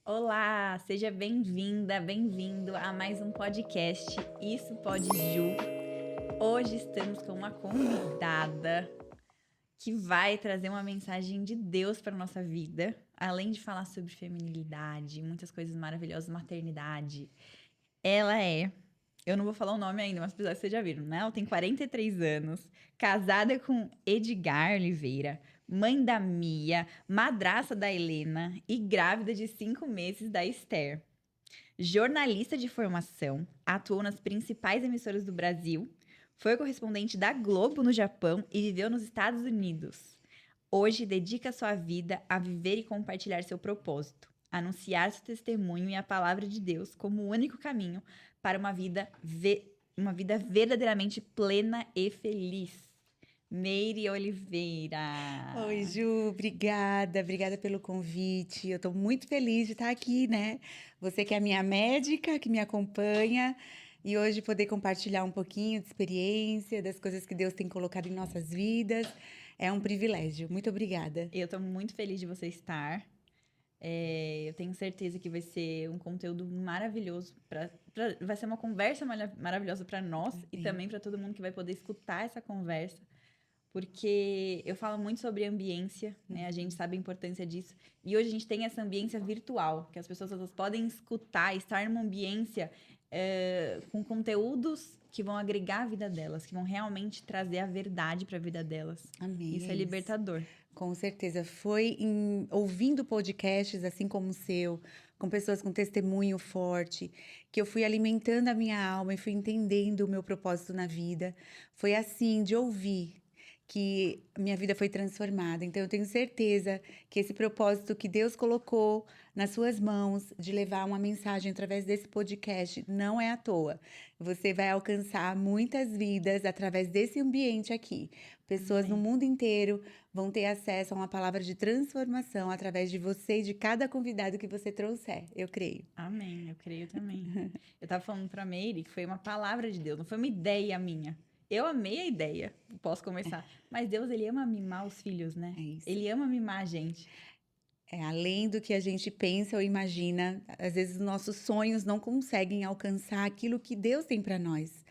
Olá, seja bem-vinda, bem-vindo a mais um podcast Isso Pode Ju. Hoje estamos com uma convidada que vai trazer uma mensagem de Deus para nossa vida, além de falar sobre feminilidade, muitas coisas maravilhosas, maternidade. Ela é, eu não vou falar o nome ainda, mas apesar que vocês já viram, né? Ela tem 43 anos, casada com Edgar Oliveira, mãe da Mia, madraça da Helena e grávida de 5 meses da Esther. Jornalista de formação, atuou nas principais emissoras do Brasil, foi correspondente da Globo no Japão e viveu nos Estados Unidos. Hoje dedica sua vida a viver e compartilhar seu propósito, anunciar seu testemunho e a palavra de Deus como o único caminho para uma vida verdadeiramente plena e feliz. Meire Oliveira. Oi, Ju, obrigada pelo convite. Eu estou muito feliz de estar aqui, né? Você que é a minha médica, que me acompanha, e hoje poder compartilhar um pouquinho de experiência, das coisas que Deus tem colocado em nossas vidas. É um privilégio. Muito obrigada. Eu estou muito feliz de você estar. Eu tenho certeza que vai ser um conteúdo maravilhoso. Vai ser uma conversa maravilhosa para nós e Amém. também para todo mundo que vai poder escutar essa conversa. Porque eu falo muito sobre ambiência, né? A gente sabe a importância disso. E hoje a gente tem essa ambiência virtual, que as pessoas elas podem escutar, estar numa ambiência com conteúdos que vão agregar a vida delas, que vão realmente trazer a verdade para a vida delas. Amém. Isso é libertador. Com certeza. Ouvindo podcasts assim como o seu, com pessoas com testemunho forte, que eu fui alimentando a minha alma e fui entendendo o meu propósito na vida. Foi assim, de ouvir, que minha vida foi transformada. Então, eu tenho certeza que esse propósito que Deus colocou nas suas mãos de levar uma mensagem através desse podcast não é à toa. Você vai alcançar muitas vidas através desse ambiente aqui. Pessoas no Amém. mundo inteiro vão ter acesso a uma palavra de transformação através de você e de cada convidado que você trouxer, eu creio. Amém, eu creio também. Eu tava falando pra Meire que foi uma palavra de Deus, não foi uma ideia minha. Eu amei a ideia, posso começar. Mas Deus, ele ama mimar os filhos, né? É isso. Ele ama mimar a gente. É além do que a gente pensa ou imagina, às vezes os nossos sonhos não conseguem alcançar aquilo que Deus tem para nós.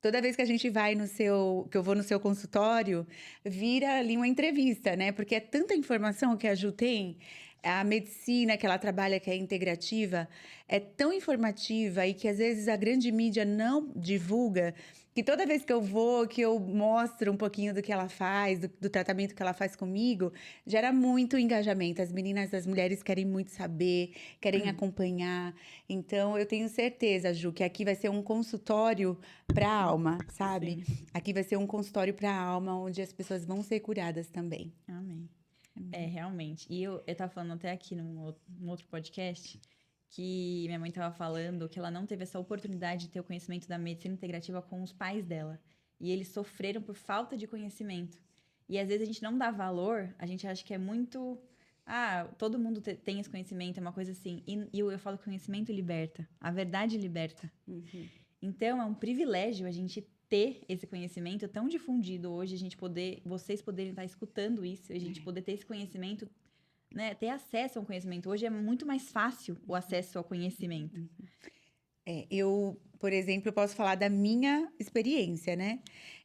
Toda vez que a gente vai que eu vou no seu consultório, vira ali uma entrevista, né? Porque é tanta informação que a Ju tem, a medicina que ela trabalha, que é integrativa, é tão informativa e que às vezes a grande mídia não divulga, que toda vez que eu vou, que eu mostro um pouquinho do que ela faz, do tratamento que ela faz comigo, gera muito engajamento. As meninas, as mulheres querem muito saber, querem acompanhar. Então, eu tenho certeza, Ju, que aqui vai ser um consultório para a alma, sabe? Sim. Aqui vai ser um consultório para a alma, onde as pessoas vão ser curadas também. Amém. É, realmente. E eu tava falando até aqui num outro podcast que minha mãe tava falando que ela não teve essa oportunidade de ter o conhecimento da medicina integrativa com os pais dela. E eles sofreram por falta de conhecimento. E às vezes a gente não dá valor, a gente acha que é muito. Ah, todo mundo tem esse conhecimento, é uma coisa assim. E eu falo que o conhecimento liberta, a verdade liberta. Então, é um privilégio a gente ter esse conhecimento tão difundido hoje, a gente poder, vocês poderem estar escutando isso, a gente poder ter esse conhecimento, né, ter acesso ao conhecimento. Hoje é muito mais fácil o acesso ao conhecimento. Eu, por exemplo, posso falar da minha experiência, né?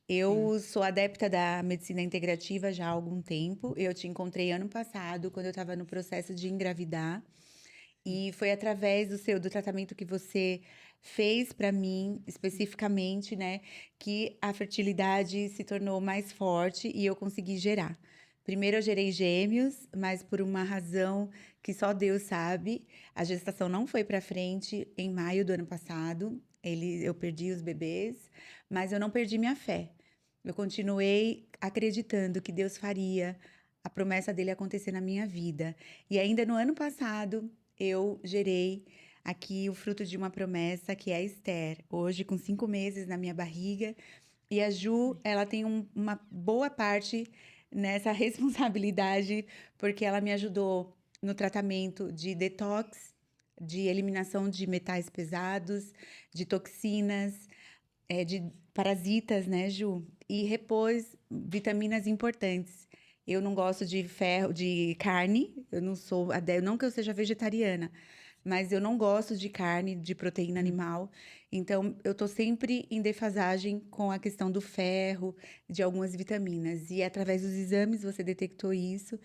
Eu sou adepta da medicina integrativa já há algum tempo. Eu te encontrei ano passado, quando eu estava no processo de engravidar. E foi através do tratamento que você fez para mim, especificamente, né, que a fertilidade se tornou mais forte e eu consegui gerar. Primeiro eu gerei gêmeos, mas por uma razão que só Deus sabe, a gestação não foi para frente em maio do ano passado. Eu perdi os bebês, mas eu não perdi minha fé. Eu continuei acreditando que Deus faria a promessa dele acontecer na minha vida. E ainda no ano passado, eu gerei aqui o fruto de uma promessa, que é a Esther, hoje com 5 meses na minha barriga. E a Ju, ela tem uma boa parte nessa responsabilidade, porque ela me ajudou no tratamento de detox, de eliminação de metais pesados, de toxinas, de parasitas, né, Ju? E repôs vitaminas importantes. Eu não gosto de ferro, de carne, eu não que eu seja vegetariana, mas eu não gosto de carne, de proteína animal. Então, eu tô sempre em defasagem com a questão do ferro, de algumas vitaminas. E através dos exames você detectou isso,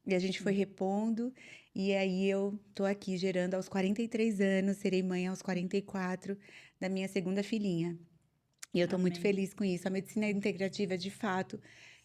e a gente foi repondo. E aí eu tô aqui gerando aos 43 anos, serei mãe aos 44 da minha segunda filhinha. E eu tô muito Amém. feliz com isso. A medicina integrativa, de fato,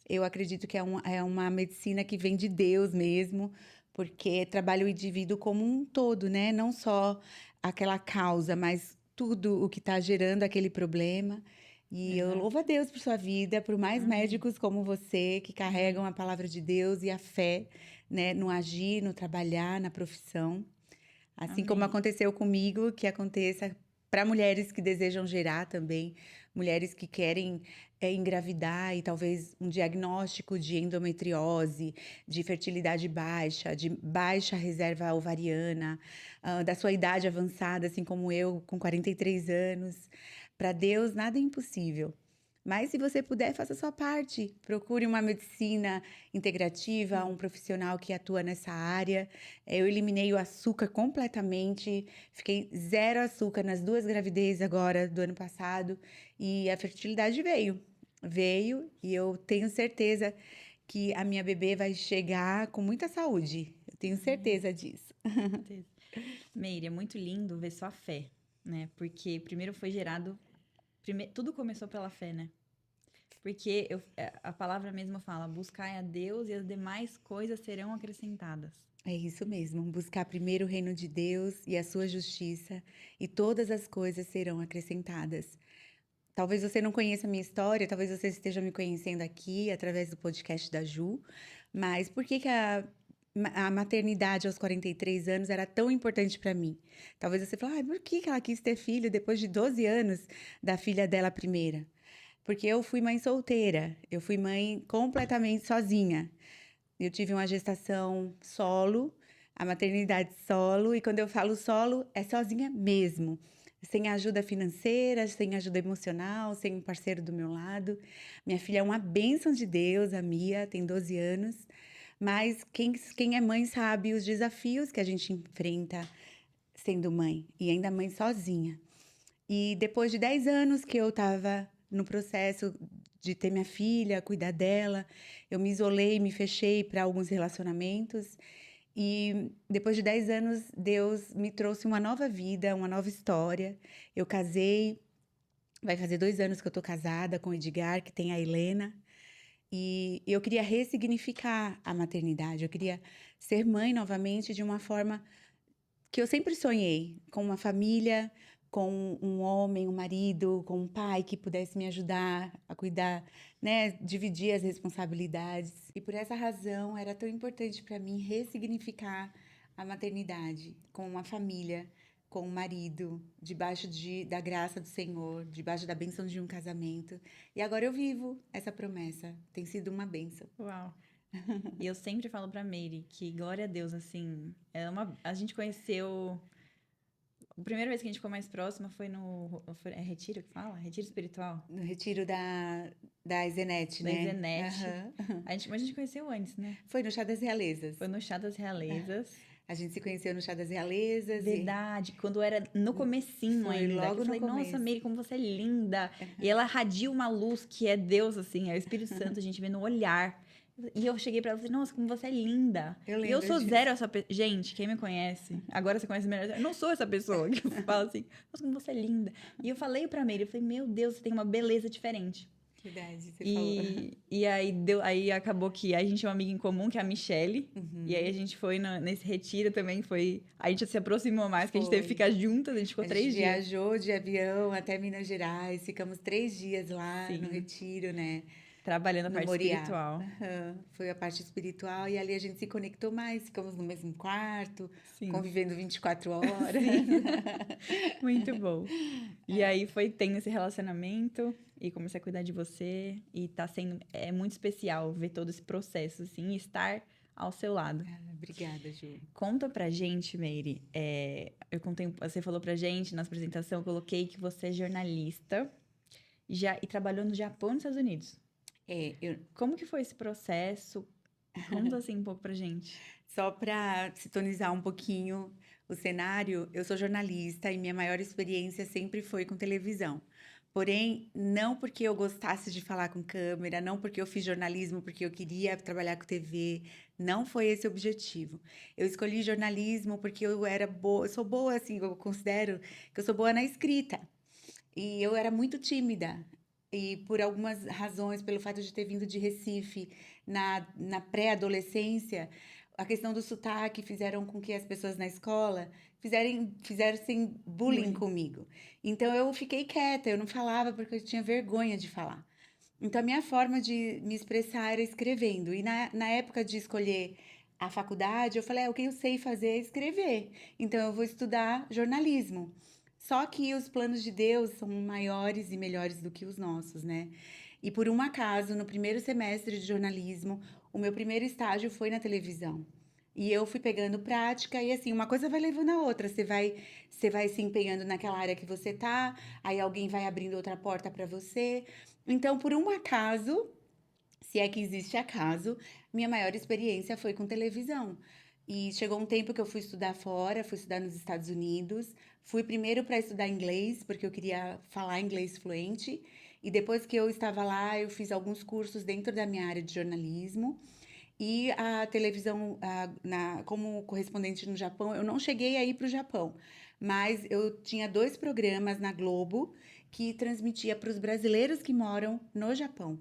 eu acredito que é uma medicina que vem de Deus mesmo, porque trabalha o indivíduo como um todo, né? Não só aquela causa, mas tudo o que está gerando aquele problema. E eu Exato. louvo a Deus por sua vida, por mais Amém. médicos como você, que carregam a palavra de Deus e a fé, né? No agir, no trabalhar, na profissão. Assim como Amém. aconteceu comigo, que aconteça para mulheres que desejam gerar também, mulheres que querem engravidar e talvez um diagnóstico de endometriose, de fertilidade baixa, de baixa reserva ovariana, da sua idade avançada, assim como eu, com 43 anos. Para Deus, nada é impossível. Mas se você puder, faça a sua parte. Procure uma medicina integrativa, um profissional que atua nessa área. Eu eliminei o açúcar completamente, fiquei zero açúcar nas 2 gravidezes agora do ano passado e a fertilidade veio e eu tenho certeza que a minha bebê vai chegar com muita saúde. Eu tenho certeza disso. Certeza. Meire, é muito lindo ver sua fé, né? Porque primeiro foi gerado. Tudo começou pela fé, né? Porque a palavra mesmo fala: buscai a Deus e as demais coisas serão acrescentadas. É isso mesmo, buscar primeiro o reino de Deus e a sua justiça, e todas as coisas serão acrescentadas. Talvez você não conheça a minha história, talvez você esteja me conhecendo aqui através do podcast da Ju, mas por que que a maternidade aos 43 anos era tão importante para mim? Talvez você fale, por que que ela quis ter filho depois de 12 anos da filha dela primeira? Porque eu fui mãe solteira, eu fui mãe completamente sozinha. Eu tive uma gestação solo, a maternidade solo, e quando eu falo solo, é sozinha mesmo. Sem ajuda financeira, sem ajuda emocional, sem um parceiro do meu lado. Minha filha é uma bênção de Deus, a Mia, tem 12 anos. Mas quem é mãe sabe os desafios que a gente enfrenta sendo mãe, e ainda mãe sozinha. E depois de 10 anos que eu estava no processo de ter minha filha, cuidar dela, eu me isolei, me fechei para alguns relacionamentos. E depois de 10 anos, Deus me trouxe uma nova vida, uma nova história. Eu casei, vai fazer 2 anos que eu tô casada com o Edgar, que tem a Helena. E eu queria ressignificar a maternidade, eu queria ser mãe novamente de uma forma que eu sempre sonhei, com uma família, com um homem, um marido, com um pai que pudesse me ajudar a cuidar, né, dividir as responsabilidades. E por essa razão era tão importante para mim ressignificar a maternidade com uma família, com um marido, debaixo da graça do Senhor, debaixo da bênção de um casamento. E agora eu vivo essa promessa. Tem sido uma bênção. Uau! E eu sempre falo pra Meire que, glória a Deus, assim, a gente conheceu. A primeira vez que a gente ficou mais próxima foi é retiro que fala? Retiro espiritual? No retiro da Zenete, Da né? Izenete. Aham. Mas a gente conheceu antes, né? Foi no Chá das Realezas. Foi no Chá das Realezas. A gente se conheceu no Chá das Realezas Verdade, quando era no comecinho foi ainda. logo Que eu no falei, nossa, começo. Meire, como você é linda. E ela radia uma luz que é Deus, assim, é o Espírito Santo, a gente vê no olhar. E eu cheguei pra ela e falei, nossa, como você é linda. Eu E eu lembro sou disso. zero essa pessoa. Gente, quem me conhece, agora você conhece melhor. Eu não sou essa pessoa que fala assim, nossa, como você é linda. E eu falei pra Meire, eu falei, meu Deus, você tem uma beleza diferente. Verdade, você falou. E aí acabou que a gente tinha uma amiga em comum, que é a Michelle. E aí a gente foi nesse retiro também, a gente se aproximou mais, que a gente teve que Foi. ficar juntas, a gente ficou A 3 gente dias. viajou de avião até Minas Gerais, ficamos 3 dias lá no Sim, retiro, né? trabalhando a No parte Moriá. espiritual. Aham. Foi a parte espiritual e ali a gente se conectou mais, ficamos no mesmo quarto, Sim, convivendo 24 horas. sim, muito bom. E aí foi tendo esse relacionamento e comecei a cuidar de você e tá sendo, é muito especial ver todo esse processo, assim, e estar ao seu lado. Ah, obrigada, Ju. Conta pra gente, Meire, você falou pra gente na apresentação, eu coloquei que você é jornalista e trabalhou no Japão e nos Estados Unidos. Eu, Como que foi esse processo? Conta assim um pouco pra gente. só para sintonizar um pouquinho o cenário, eu sou jornalista e minha maior experiência sempre foi com televisão. Porém, não porque eu gostasse de falar com câmera, não porque eu fiz jornalismo, porque eu queria trabalhar com TV, não foi esse o objetivo. Eu escolhi jornalismo porque eu era boa, eu sou boa assim, eu considero que eu sou boa na escrita. E eu era muito tímida. E por algumas razões, pelo fato de ter vindo de Recife na pré-adolescência, a questão do sotaque fizeram com que as pessoas na escola fizessem bullying Bullying. comigo. Então eu fiquei quieta, eu não falava porque eu tinha vergonha de falar. Então a minha forma de me expressar era escrevendo. E na época de escolher a faculdade, eu falei, o que eu sei fazer é escrever. Então eu vou estudar jornalismo. Só que os planos de Deus são maiores e melhores do que os nossos, né? E por um acaso, no primeiro semestre de jornalismo, o meu primeiro estágio foi na televisão. E eu fui pegando prática e assim, uma coisa vai levando a outra. Você vai se empenhando naquela área que você tá, aí alguém vai abrindo outra porta para você. Então, por um acaso, se é que existe acaso, minha maior experiência foi com televisão. E chegou um tempo que eu fui estudar fora, fui estudar nos Estados Unidos. Fui primeiro para estudar inglês, porque eu queria falar inglês fluente. E depois que eu estava lá, eu fiz alguns cursos dentro da minha área de jornalismo. E a televisão, como correspondente no Japão, eu não cheguei a ir para o Japão, mas eu tinha dois programas na Globo que transmitia para os brasileiros que moram no Japão.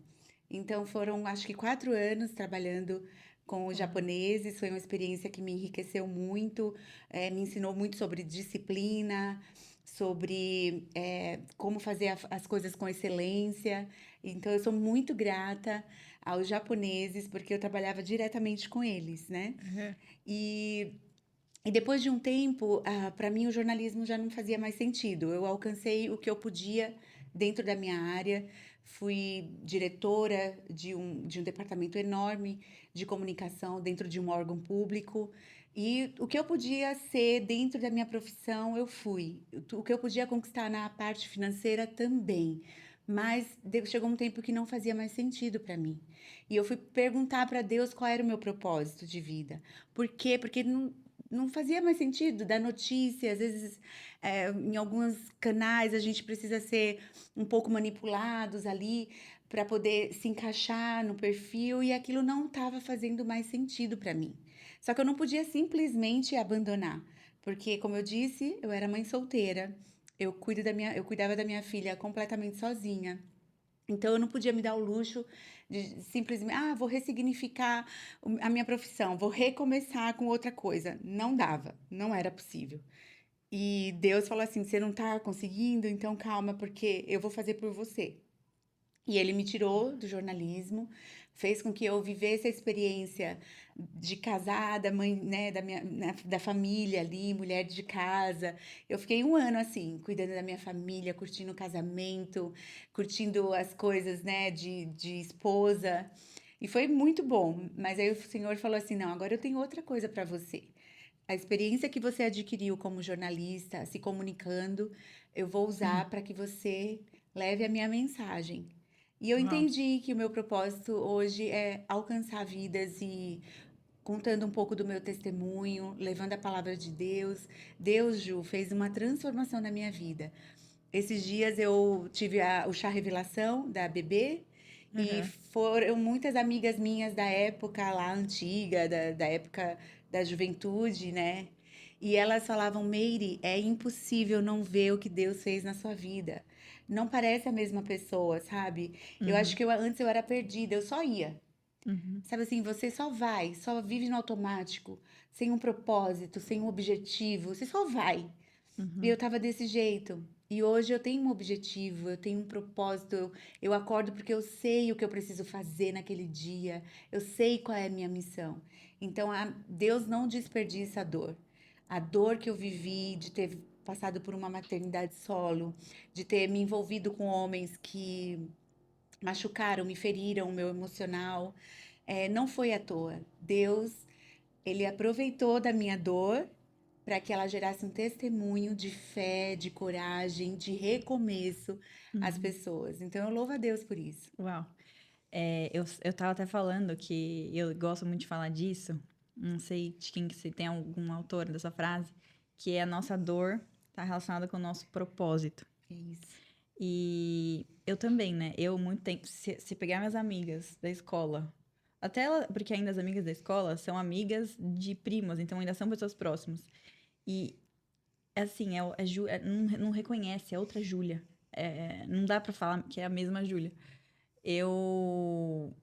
Então foram, acho que 4 anos trabalhando com os Uau. japoneses. Foi uma experiência que me enriqueceu muito, me ensinou muito sobre disciplina, sobre como fazer as coisas com excelência. Então eu sou muito grata aos japoneses, porque eu trabalhava diretamente com eles, né? Uhum. E, e depois de um tempo, para mim o jornalismo já não fazia mais sentido. Eu alcancei o que eu podia dentro da minha área, fui diretora de um departamento enorme de comunicação dentro de um órgão público. E o que eu podia ser dentro da minha profissão, eu fui. O que eu podia conquistar na parte financeira também. Mas chegou um tempo que não fazia mais sentido para mim. E eu fui perguntar para Deus qual era o meu propósito de vida. Por quê? Porque não fazia mais sentido dar notícia. Às vezes, em alguns canais, a gente precisa ser um pouco manipulados ali para poder se encaixar no perfil, e aquilo não estava fazendo mais sentido para mim. Só que eu não podia simplesmente abandonar, porque, como eu disse, eu era mãe solteira. Eu cuidava da minha filha completamente sozinha. Então eu não podia me dar o luxo de simplesmente, vou ressignificar a minha profissão, vou recomeçar com outra coisa. Não dava, não era possível. E Deus falou assim: você não tá conseguindo, então calma, porque eu vou fazer por você. E ele me tirou do jornalismo, fez com que eu vivesse a experiência de casada, mãe, né, da família ali, mulher de casa. Eu fiquei um ano assim, cuidando da minha família, curtindo o casamento, curtindo as coisas, né, de esposa. E foi muito bom. Mas aí o Senhor falou assim: não, agora eu tenho outra coisa para você. A experiência que você adquiriu como jornalista, se comunicando, eu vou usar para que você leve a minha mensagem. E eu Uau. entendi que o meu propósito hoje é alcançar vidas e contando um pouco do meu testemunho, levando a palavra de Deus. Deus, Ju, fez uma transformação na minha vida. Esses dias eu tive o chá revelação da bebê e Uhum. foram muitas amigas minhas da época lá antiga, da época da juventude, né? E elas falavam: Meire, é impossível não ver o que Deus fez na sua vida. Não parece a mesma pessoa, sabe? Eu acho Uhum. que antes eu era perdida, eu só ia. Uhum. Sabe assim, você só vai, só vive no automático, sem um propósito, sem um objetivo, você só vai. E eu Uhum. tava desse jeito. E hoje eu tenho um objetivo, eu tenho um propósito. Eu acordo porque eu sei o que eu preciso fazer naquele dia. Eu sei qual é a minha missão. Então, Deus não desperdiça a dor. A dor que eu vivi de ter passado por uma maternidade solo, de ter me envolvido com homens que machucaram, me feriram o meu emocional, não foi à toa. Deus, ele aproveitou da minha dor para que ela gerasse um testemunho de fé, de coragem, de recomeço às Uhum. pessoas. Então eu louvo a Deus por isso. Uau. Eu tava até falando que eu gosto muito de falar disso. Não sei de quem que se tem algum autor dessa frase. que é a nossa dor tá relacionada com o nosso propósito. É isso. E eu também, né? Eu, muito tempo, se pegar minhas amigas da escola, até ela, porque ainda as amigas da escola são amigas de primas, então ainda são pessoas próximas. E, assim, não reconhece, é outra Júlia. Não dá pra falar que é a mesma Júlia. Eu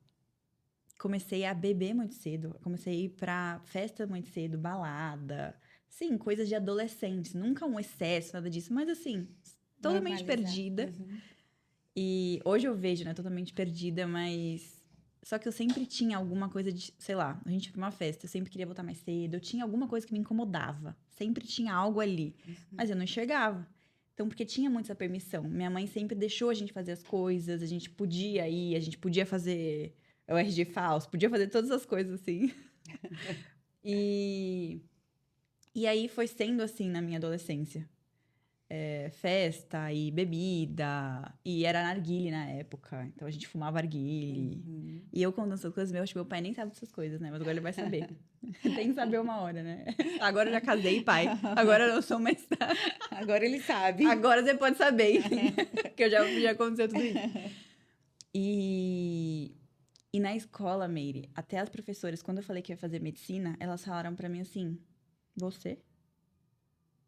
comecei a beber muito cedo, comecei a ir pra festa muito cedo, balada. Sim, coisas de adolescente, nunca um excesso, nada disso, mas assim, totalmente Normalizar. perdida. Uhum. E hoje eu vejo, né, totalmente perdida, mas. Só que eu sempre tinha alguma coisa de, sei lá, a gente ia pra uma festa, eu sempre queria voltar mais cedo, eu tinha alguma coisa que me incomodava. Sempre tinha algo ali, mas eu não enxergava. Então, porque tinha muito essa permissão. Minha mãe sempre deixou a gente fazer as coisas, a gente podia ir, a gente podia fazer o RG falso, podia fazer todas as coisas assim. E, e aí foi sendo assim na minha adolescência. Festa e bebida. E era narguile na época. Então a gente fumava narguile. Uhum. E eu contando essas coisas, acho que meu pai nem sabe dessas coisas, né? Mas agora ele vai saber. Tem que saber uma hora, né? Agora eu já casei, pai. Agora eu não sou mais. Agora ele sabe. Agora você pode saber, enfim. Que já aconteceu tudo isso. E na escola, Meire, até as professoras, quando eu falei que ia fazer medicina, elas falaram pra mim assim: você?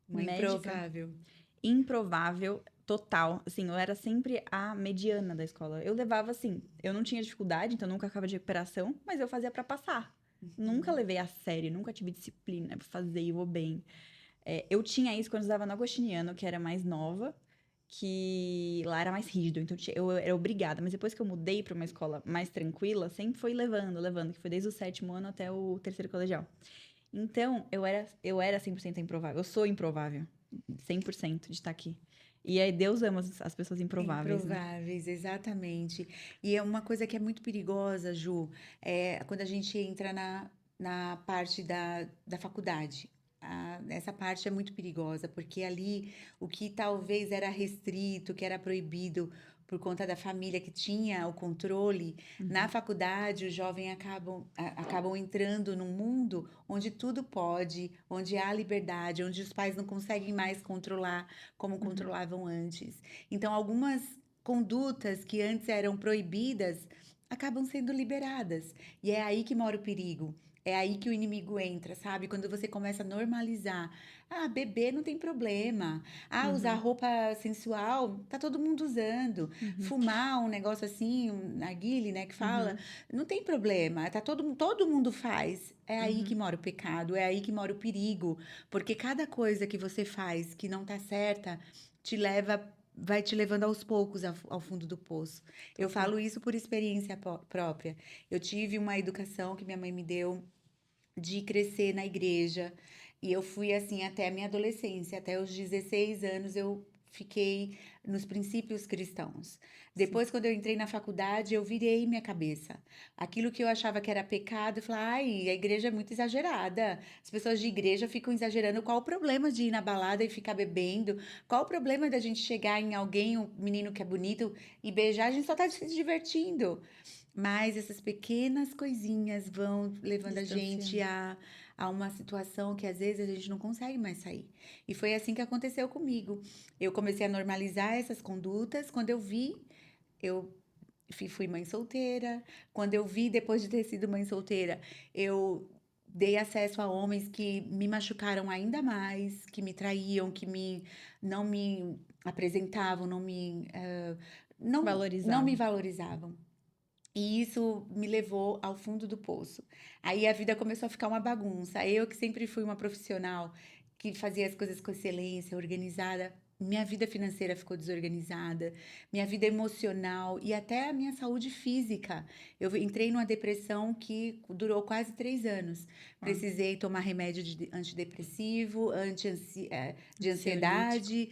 Uma Médica? improvável. Improvável, total. Assim, eu era sempre a mediana da escola. Eu levava assim, eu não tinha dificuldade, então nunca acabava de recuperação, mas eu fazia pra passar. Nunca levei a sério, nunca tive disciplina pra fazer e vou bem. Eu tinha isso quando eu estava no Agostiniano, que era mais nova, que lá era mais rígido, então eu era obrigada. Mas depois que eu mudei pra uma escola mais tranquila, sempre foi levando, que foi desde o 7º ano até o 3º colegial. Então, eu era 100% improvável. Eu sou improvável. 100% de estar aqui. E aí, Deus ama as pessoas improváveis, né? Improváveis, exatamente. E é uma coisa que é muito perigosa, Ju, quando a gente entra na parte da faculdade. Essa parte é muito perigosa, porque ali o que talvez era restrito, que era proibido por conta da família que tinha o controle, na faculdade os jovens acabam entrando num mundo onde tudo pode, onde há liberdade, onde os pais não conseguem mais controlar como controlavam antes. Então, algumas condutas que antes eram proibidas acabam sendo liberadas. E é aí que mora o perigo. É aí que o inimigo entra, sabe? Quando você começa a normalizar. Ah, beber não tem problema. Ah, usar Uhum, roupa sensual, tá todo mundo usando. uhum, Fumar um negócio assim, um narguilé, né, que fala, uhum, não tem problema. Tá todo mundo faz. É aí que uhum. mora o pecado, é aí que mora o perigo. Porque cada coisa que você faz que não tá certa vai te levando aos poucos ao fundo do poço. Eu Total. falo isso por experiência própria. Eu tive uma educação que minha mãe me deu de crescer na igreja. E eu fui assim até a minha adolescência, até os 16 anos eu fiquei nos princípios cristãos. Sim. Depois, quando eu entrei na faculdade, eu virei minha cabeça. Aquilo que eu achava que era pecado, eu falei, ai, a igreja é muito exagerada. As pessoas de igreja ficam exagerando. Qual o problema de ir na balada e ficar bebendo? Qual o problema da gente chegar em alguém, um menino que é bonito, e beijar? A gente só tá se divertindo. Mas essas pequenas coisinhas vão levando a gente Distanciando. a uma situação que às vezes a gente não consegue mais sair. E foi assim que aconteceu comigo. Eu comecei a normalizar essas condutas. Quando eu vi, eu fui mãe solteira. Quando eu vi, depois de ter sido mãe solteira, eu dei acesso a homens que me machucaram ainda mais, que me traíam, não me apresentavam, não me Valorizavam. valorizavam. E isso me levou ao fundo do poço. Aí a vida começou a ficar uma bagunça. Eu, que sempre fui uma profissional que fazia as coisas com excelência, organizada, minha vida financeira ficou desorganizada, minha vida emocional e até a minha saúde física. Eu entrei numa depressão que durou quase 3 anos. Ó, Precisei tomar remédio antidepressivo, de ansiolítico. ansiedade,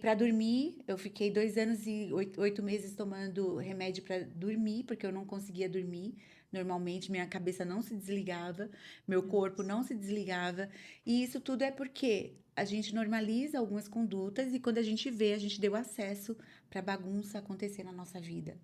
para dormir. Eu fiquei 2 anos e 8 meses tomando remédio para dormir, porque eu não conseguia dormir. Normalmente, minha cabeça não se desligava, meu Meu corpo Deus. não se desligava. E isso tudo é porque a gente normaliza algumas condutas e quando a gente vê, a gente deu acesso para bagunça acontecer na nossa vida.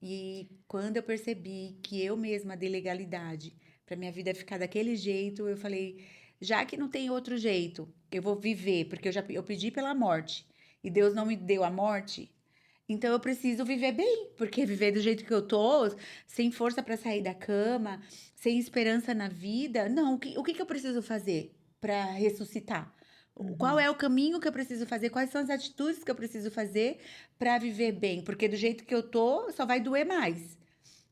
E quando eu percebi que eu mesma dei legalidade para minha vida ficar daquele jeito, eu falei, já que não tem outro jeito, eu vou viver, porque eu pedi pela morte e Deus não me deu a morte, então eu preciso viver bem, porque viver do jeito que eu tô, sem força para sair da cama, sem esperança na vida, não, o que que eu preciso fazer para ressuscitar? Qual Uhum. é o caminho que eu preciso fazer? Quais são as atitudes que eu preciso fazer para viver bem? Porque do jeito que eu tô, só vai doer mais.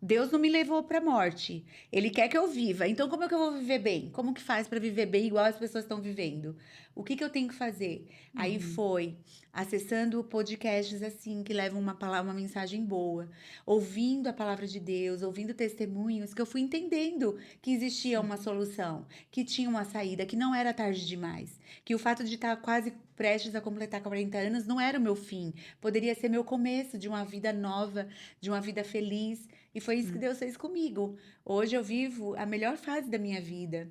Deus não me levou para a morte. Ele quer que eu viva. Então, como é que eu vou viver bem? Como que faz para viver bem igual as pessoas estão vivendo? O que que eu tenho que fazer? Aí Uhum. foi acessando podcasts assim que levam uma palavra, uma mensagem boa, ouvindo a palavra de Deus, ouvindo testemunhos, que eu fui entendendo que existia Sim. uma solução, que tinha uma saída, que não era tarde demais, que o fato de estar quase prestes a completar 40 anos não era o meu fim, poderia ser meu começo de uma vida nova, de uma vida feliz. E foi isso que Hum. Deus fez comigo. Hoje eu vivo a melhor fase da minha vida.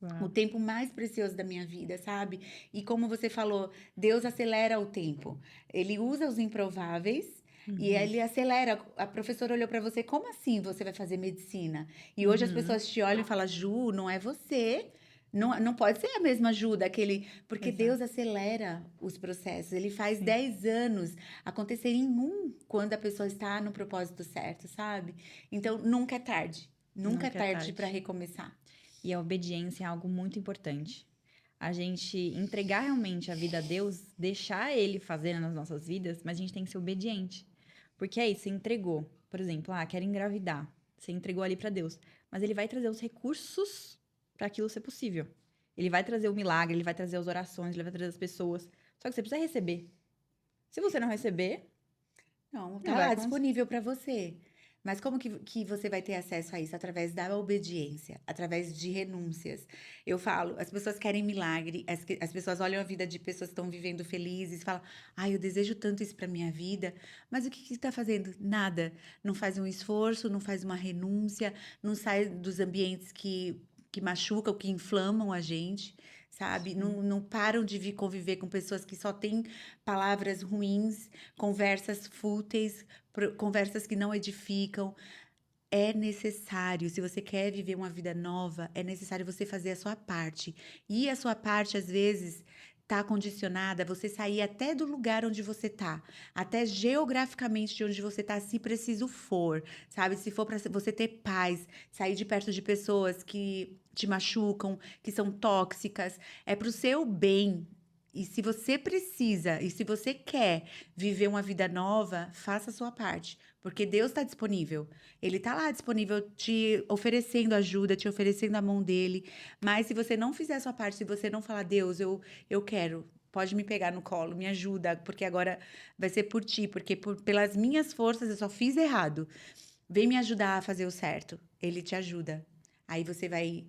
O Uau. tempo mais precioso da minha vida, sabe? E como você falou, Deus acelera o tempo. Ele usa os improváveis e Uhum. ele acelera. A professora olhou para você, como assim você vai fazer medicina? E hoje as Uhum. pessoas te olham e falam, Ju, não é você. Não, não pode ser a mesma Ju daquele. Porque Deus Exato. acelera os processos. Ele faz Sim. 10 anos acontecerem em um quando a pessoa está no propósito certo, sabe? Então nunca é tarde. Nunca é Nunca é tarde para tarde. recomeçar. E a obediência é algo muito importante. A gente entregar realmente a vida a Deus, deixar Ele fazer nas nossas vidas, mas a gente tem que ser obediente. Porque é isso, você entregou. Por exemplo, quero engravidar. Você entregou ali para Deus. Mas Ele vai trazer os recursos para aquilo ser possível. Ele vai trazer o milagre, Ele vai trazer as orações, Ele vai trazer as pessoas. Só que você precisa receber. Se você não receber, Não, não tá vai lá acontecer. disponível para você. Mas como que você vai ter acesso a isso? Através da obediência, através de renúncias. Eu falo, as pessoas querem milagre, as pessoas olham a vida de pessoas que estão vivendo felizes e falam, ai, eu desejo tanto isso para minha vida, mas o que que está fazendo? Nada. Não faz um esforço, não faz uma renúncia, não sai dos ambientes que machucam, que inflamam a gente, sabe? Sim. Não param de vir conviver com pessoas que só têm palavras ruins, conversas fúteis, conversas que não edificam. É necessário, se você quer viver uma vida nova, é necessário você fazer a sua parte. E a sua parte, às vezes, está condicionada a você sair até do lugar onde você está, até geograficamente de onde você está, se preciso for, sabe? Se for para você ter paz, sair de perto de pessoas que te machucam, que são tóxicas, é para o seu bem. E se você precisa, e se você quer viver uma vida nova, faça a sua parte, porque Deus está disponível. Ele tá lá disponível, te oferecendo ajuda, te oferecendo a mão dele. Mas se você não fizer a sua parte, se você não falar, Deus, eu quero, pode me pegar no colo, me ajuda, porque agora vai ser por ti, porque pelas minhas forças eu só fiz errado. Vem me ajudar a fazer o certo. Ele te ajuda. Aí você vai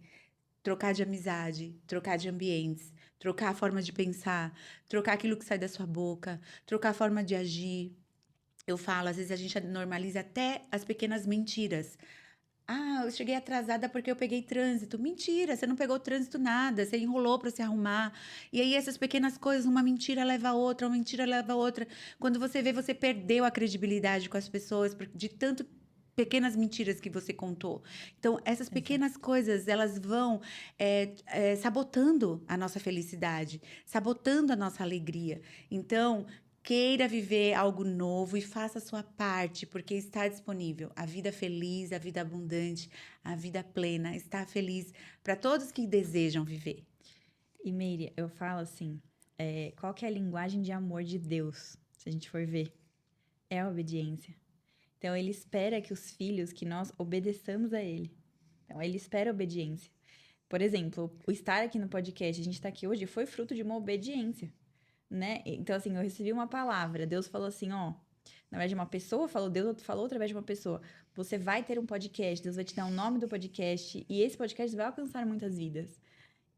trocar de amizade, trocar de ambientes, trocar a forma de pensar, trocar aquilo que sai da sua boca, trocar a forma de agir. Eu falo, às vezes a gente normaliza até as pequenas mentiras. Ah, eu cheguei atrasada porque eu peguei trânsito. Mentira, você não pegou trânsito nada, você enrolou para se arrumar. E aí essas pequenas coisas, uma mentira leva a outra, uma mentira leva a outra. Quando você vê, você perdeu a credibilidade com as pessoas de tanto pequenas mentiras que você contou. Então, essas Exato. pequenas coisas, elas vão sabotando a nossa felicidade, sabotando a nossa alegria. Então, queira viver algo novo e faça a sua parte, porque está disponível. A vida feliz, a vida abundante, a vida plena está feliz para todos que desejam viver. E Meire, eu falo assim, qual que é a linguagem de amor de Deus, se a gente for ver? É a obediência. Então, ele espera que os filhos, que nós obedeçamos a ele. Então, ele espera a obediência. Por exemplo, o estar aqui no podcast, a gente está aqui hoje, foi fruto de uma obediência, né? Então, assim, eu recebi uma palavra, Deus falou assim, ó, na verdade, uma pessoa falou, Deus falou através de uma pessoa, você vai ter um podcast, Deus vai te dar o nome do podcast, e esse podcast vai alcançar muitas vidas.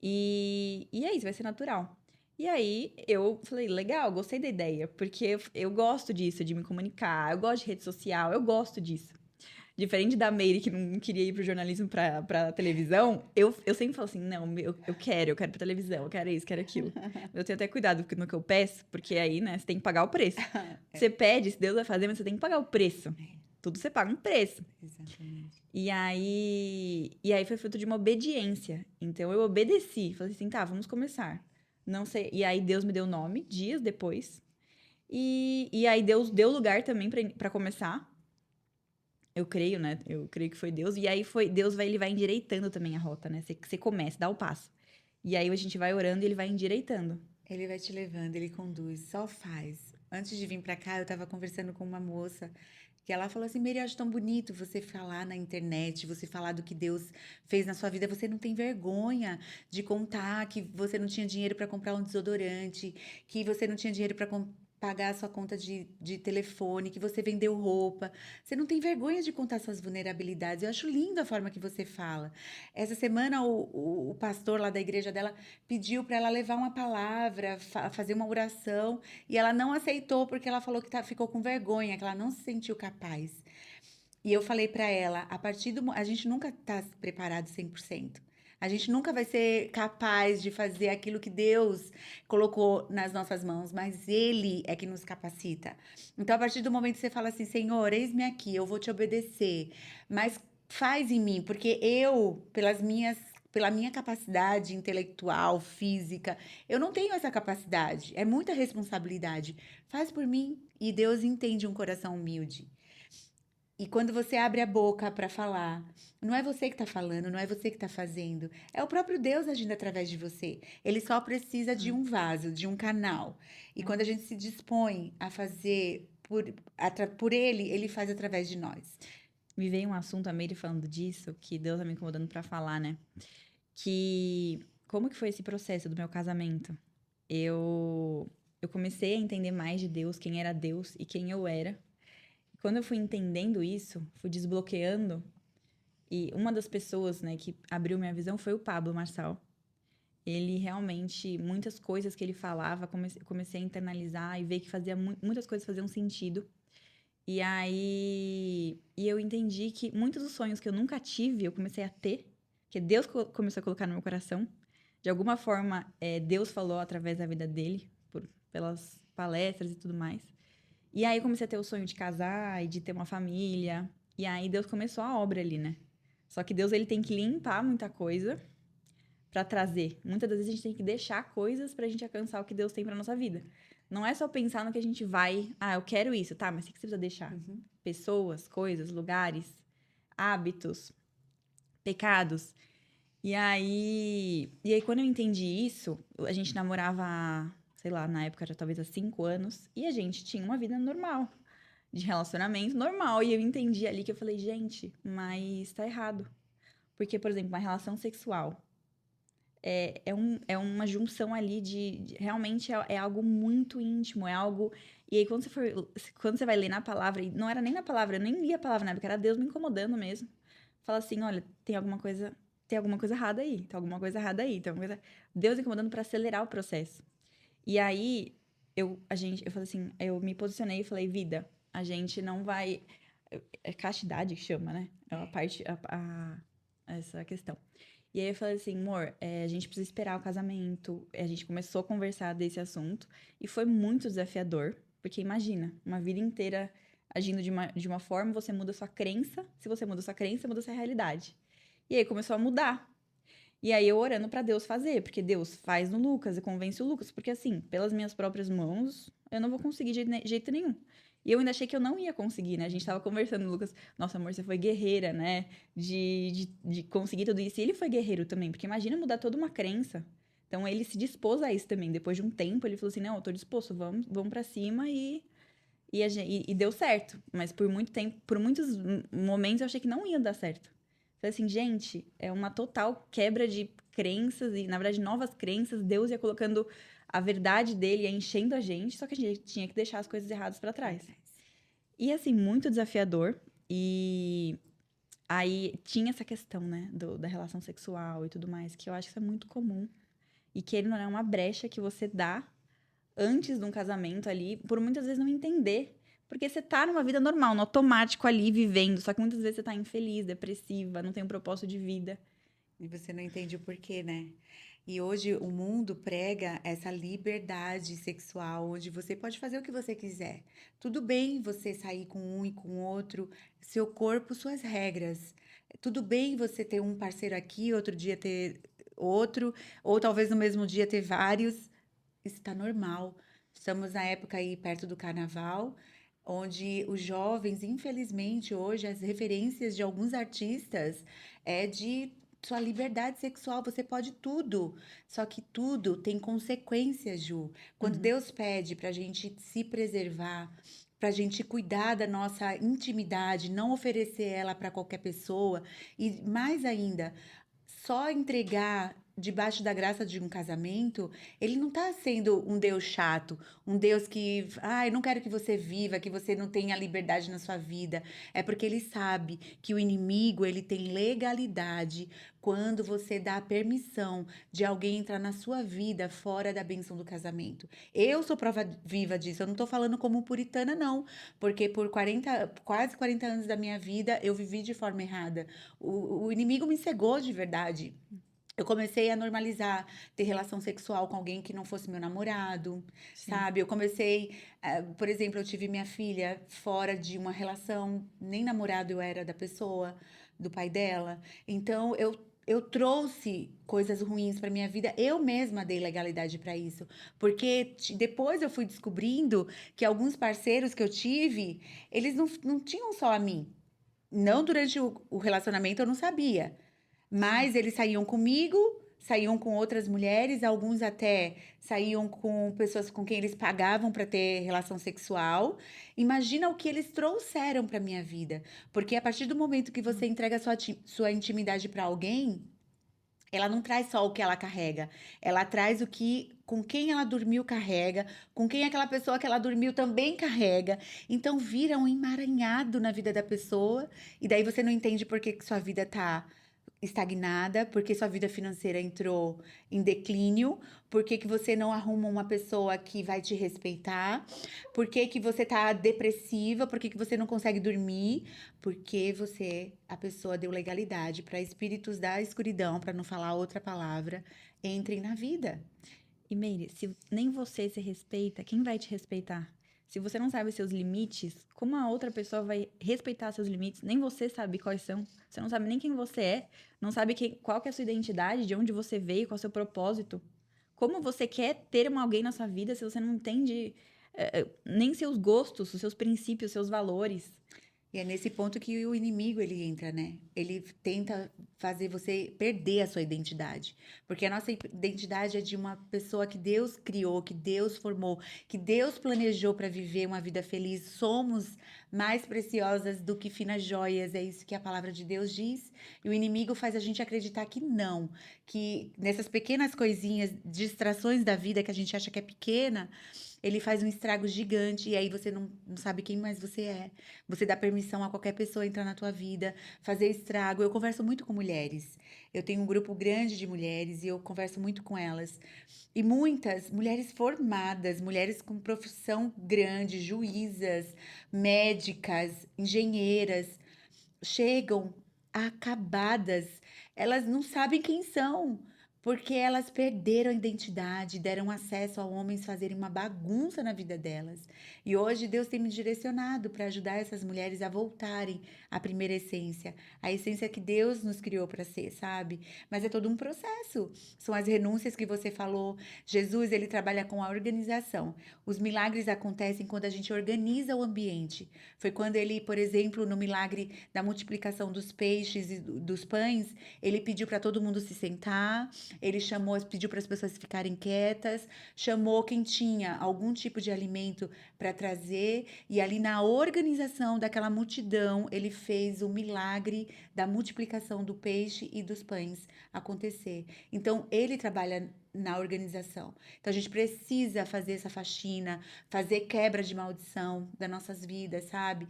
E é isso, vai ser natural. E aí eu falei, legal, gostei da ideia, porque eu gosto disso, de me comunicar, eu gosto de rede social, eu gosto disso. Diferente da Meire, que não queria ir pro jornalismo pra televisão, eu sempre falo assim, não, eu quero pra televisão, eu quero isso, quero aquilo. Eu tenho até cuidado no que eu peço, porque aí, né, você tem que pagar o preço. Você pede, se Deus vai fazer, mas você tem que pagar o preço. Tudo você paga um preço. Exatamente. E aí foi fruto de uma obediência. Então eu obedeci. Falei assim, tá, vamos começar. Não sei. E aí Deus me deu o nome, dias depois. E aí Deus deu lugar também pra começar. Eu creio, né? Eu creio que foi Deus. E aí Deus ele vai endireitando também a rota, né? Você começa, dá o passo. E aí a gente vai orando e ele vai endireitando. Ele vai te levando, ele conduz, só faz. Antes de vir pra cá, eu tava conversando com uma moça que ela falou assim: Mary, eu acho tão bonito você falar na internet, você falar do que Deus fez na sua vida. Você não tem vergonha de contar que você não tinha dinheiro pra comprar um desodorante, que você não tinha dinheiro pra pagar a sua conta de telefone, que você vendeu roupa. Você não tem vergonha de contar suas vulnerabilidades. Eu acho lindo a forma que você fala. Essa semana, o pastor lá da igreja dela pediu para ela levar uma palavra, fazer uma oração, e ela não aceitou porque ela falou que ficou com vergonha, que ela não se sentiu capaz. E eu falei para ela, a gente nunca está preparado 100%. A gente nunca vai ser capaz de fazer aquilo que Deus colocou nas nossas mãos, mas Ele é que nos capacita. Então, a partir do momento que você fala assim, Senhor, eis-me aqui, eu vou te obedecer, mas faz em mim, porque pela minha capacidade intelectual, física, eu não tenho essa capacidade. É muita responsabilidade. Faz por mim. E Deus entende um coração humilde. E quando você abre a boca para falar, não é você que está falando, não é você que está fazendo, é o próprio Deus agindo através de você. Ele só precisa de um vaso, de um canal. E quando a gente se dispõe a fazer por ele, ele faz através de nós. Me veio um assunto, a Meire falando disso, que Deus tá me incomodando pra falar, né? Que como que foi esse processo do meu casamento? Eu comecei a entender mais de Deus, quem era Deus e quem eu era. Quando eu fui entendendo isso, fui desbloqueando, e uma das pessoas, né, que abriu minha visão foi o Pablo Marçal. Ele realmente, muitas coisas que ele falava, comecei a internalizar e ver que muitas coisas faziam sentido. E eu entendi que muitos dos sonhos que eu nunca tive, eu comecei a ter, que Deus começou a colocar no meu coração. De alguma forma, Deus falou através da vida dele, pelas palestras e tudo mais. E aí eu comecei a ter o sonho de casar e de ter uma família. E aí Deus começou a obra ali, né? Só que Deus ele tem que limpar muita coisa pra trazer. Muitas das vezes a gente tem que deixar coisas pra gente alcançar o que Deus tem pra nossa vida. Não é só pensar no que a gente vai, eu quero isso, tá, mas o que você precisa deixar? Pessoas, coisas, lugares, hábitos, pecados. E aí quando eu entendi isso, a gente namorava, sei lá, na época já talvez há 5 anos, e a gente tinha uma vida normal, de relacionamento normal. E eu entendi ali que eu falei, gente, mas tá errado. Porque, por exemplo, uma relação sexual é uma junção ali realmente é algo muito íntimo, é algo. E aí, quando você vai ler na palavra, e não era nem na palavra, eu nem li a palavra na época, era Deus me incomodando mesmo. Fala assim: olha, tem alguma coisa errada aí, tem alguma coisa errada aí, tem alguma coisa. Deus incomodando para acelerar o processo. E aí, eu falei assim, eu me posicionei e falei: vida, a gente não vai. É castidade que chama, né? É uma parte, essa questão. E aí eu falei assim, amor, a gente precisa esperar o casamento. A gente começou a conversar desse assunto e foi muito desafiador, porque imagina, uma vida inteira agindo de uma forma, você muda sua crença. Se você muda sua crença, muda sua realidade. E aí começou a mudar. E aí eu orando pra Deus fazer, porque Deus faz no Lucas e convence o Lucas, porque assim, pelas minhas próprias mãos, eu não vou conseguir de jeito nenhum. E eu ainda achei que eu não ia conseguir, né? A gente tava conversando, Lucas, nossa, amor, você foi guerreira, né? De conseguir tudo isso. E ele foi guerreiro também, porque imagina mudar toda uma crença. Então ele se dispôs a isso também. Depois de um tempo, ele falou assim: não, eu tô disposto, vamos pra cima e deu certo. Mas por muito tempo, por muitos momentos, eu achei que não ia dar certo. Falei assim, gente, é uma total quebra de crenças e, na verdade, novas crenças. Deus ia colocando a verdade dele, ia enchendo a gente, só que a gente tinha que deixar as coisas erradas pra trás. E, assim, muito desafiador. E aí tinha essa questão, né, da relação sexual e tudo mais, que eu acho que isso é muito comum. E que ele não é uma brecha que você dá antes de um casamento ali, por muitas vezes não entender. Porque você tá numa vida normal, no automático ali, vivendo. Só que muitas vezes você tá infeliz, depressiva, não tem um propósito de vida. E você não entende o porquê, né? E hoje o mundo prega essa liberdade sexual, onde você pode fazer o que você quiser. Tudo bem você sair com um e com outro, seu corpo, suas regras. Tudo bem você ter um parceiro aqui, outro dia ter outro, ou talvez no mesmo dia ter vários. Isso está normal. Estamos na época aí perto do carnaval, onde os jovens, infelizmente, hoje, as referências de alguns artistas é de sua liberdade sexual, você pode tudo. Só que tudo tem consequências, Ju. Quando Uhum. Deus pede para a gente se preservar, para a gente cuidar da nossa intimidade, não oferecer ela para qualquer pessoa, e mais ainda, só entregar debaixo da graça de um casamento, ele não está sendo um Deus chato, um Deus que, eu não quero que você viva, que você não tenha liberdade na sua vida. É porque ele sabe que o inimigo, ele tem legalidade quando você dá a permissão de alguém entrar na sua vida fora da bênção do casamento. Eu sou prova viva disso, eu não estou falando como puritana, não, porque por quase 40 anos da minha vida, eu vivi de forma errada. O inimigo me cegou de verdade. Eu comecei a normalizar ter relação sexual com alguém que não fosse meu namorado, Sim. sabe? Eu comecei, por exemplo, eu tive minha filha fora de uma relação, nem namorado eu era da pessoa, do pai dela. Então eu trouxe coisas ruins para minha vida, eu mesma dei legalidade para isso, porque depois eu fui descobrindo que alguns parceiros que eu tive, eles não tinham só a mim. Não durante o relacionamento eu não sabia. Sim. Mas eles saíam comigo, saíam com outras mulheres, alguns até saíam com pessoas com quem eles pagavam para ter relação sexual. Imagina o que eles trouxeram para minha vida. Porque a partir do momento que você entrega sua intimidade para alguém, ela não traz só o que ela carrega, ela traz o que, com quem ela dormiu carrega, com quem aquela pessoa que ela dormiu também carrega. Então vira um emaranhado na vida da pessoa, e daí você não entende por que sua vida tá estagnada, porque sua vida financeira entrou em declínio, por que você não arruma uma pessoa que vai te respeitar, por que você tá depressiva, por que você não consegue dormir, porque a pessoa deu legalidade para espíritos da escuridão, para não falar outra palavra, entrem na vida. E Meire, se nem você se respeita, quem vai te respeitar? Se você não sabe seus limites, como a outra pessoa vai respeitar seus limites? Nem você sabe quais são. Você não sabe nem quem você é, não sabe qual que é a sua identidade, de onde você veio, qual é o seu propósito. Como você quer ter alguém na sua vida se você não entende nem seus gostos, os seus princípios, os seus valores? E é nesse ponto que o inimigo ele entra, né? Ele tenta fazer você perder a sua identidade. Porque a nossa identidade é de uma pessoa que Deus criou, que Deus formou, que Deus planejou para viver uma vida feliz. Somos mais preciosas do que finas joias, é isso que a palavra de Deus diz. E o inimigo faz a gente acreditar que não, que nessas pequenas coisinhas, distrações da vida que a gente acha que é pequena, ele faz um estrago gigante e aí você não sabe quem mais você é. Você dá permissão a qualquer pessoa entrar na tua vida, fazer estrago. Eu converso muito com mulheres. Eu tenho um grupo grande de mulheres e eu converso muito com elas. E muitas mulheres formadas, mulheres com profissão grande, juízas, médicas, engenheiras, chegam acabadas. Elas não sabem quem são, porque elas perderam a identidade, deram acesso a homens fazerem uma bagunça na vida delas. E hoje Deus tem me direcionado para ajudar essas mulheres a voltarem à primeira essência, a essência que Deus nos criou para ser, sabe? Mas é todo um processo. São as renúncias que você falou. Jesus, ele trabalha com a organização. Os milagres acontecem quando a gente organiza o ambiente. Foi quando ele, por exemplo, no milagre da multiplicação dos peixes e dos pães, ele pediu para todo mundo se sentar, ele pediu para as pessoas ficarem quietas, chamou quem tinha algum tipo de alimento para trazer, e ali na organização daquela multidão, ele fez o milagre da multiplicação do peixe e dos pães acontecer. Então, ele trabalha na organização. Então, a gente precisa fazer essa faxina, fazer quebra de maldição das nossas vidas, sabe?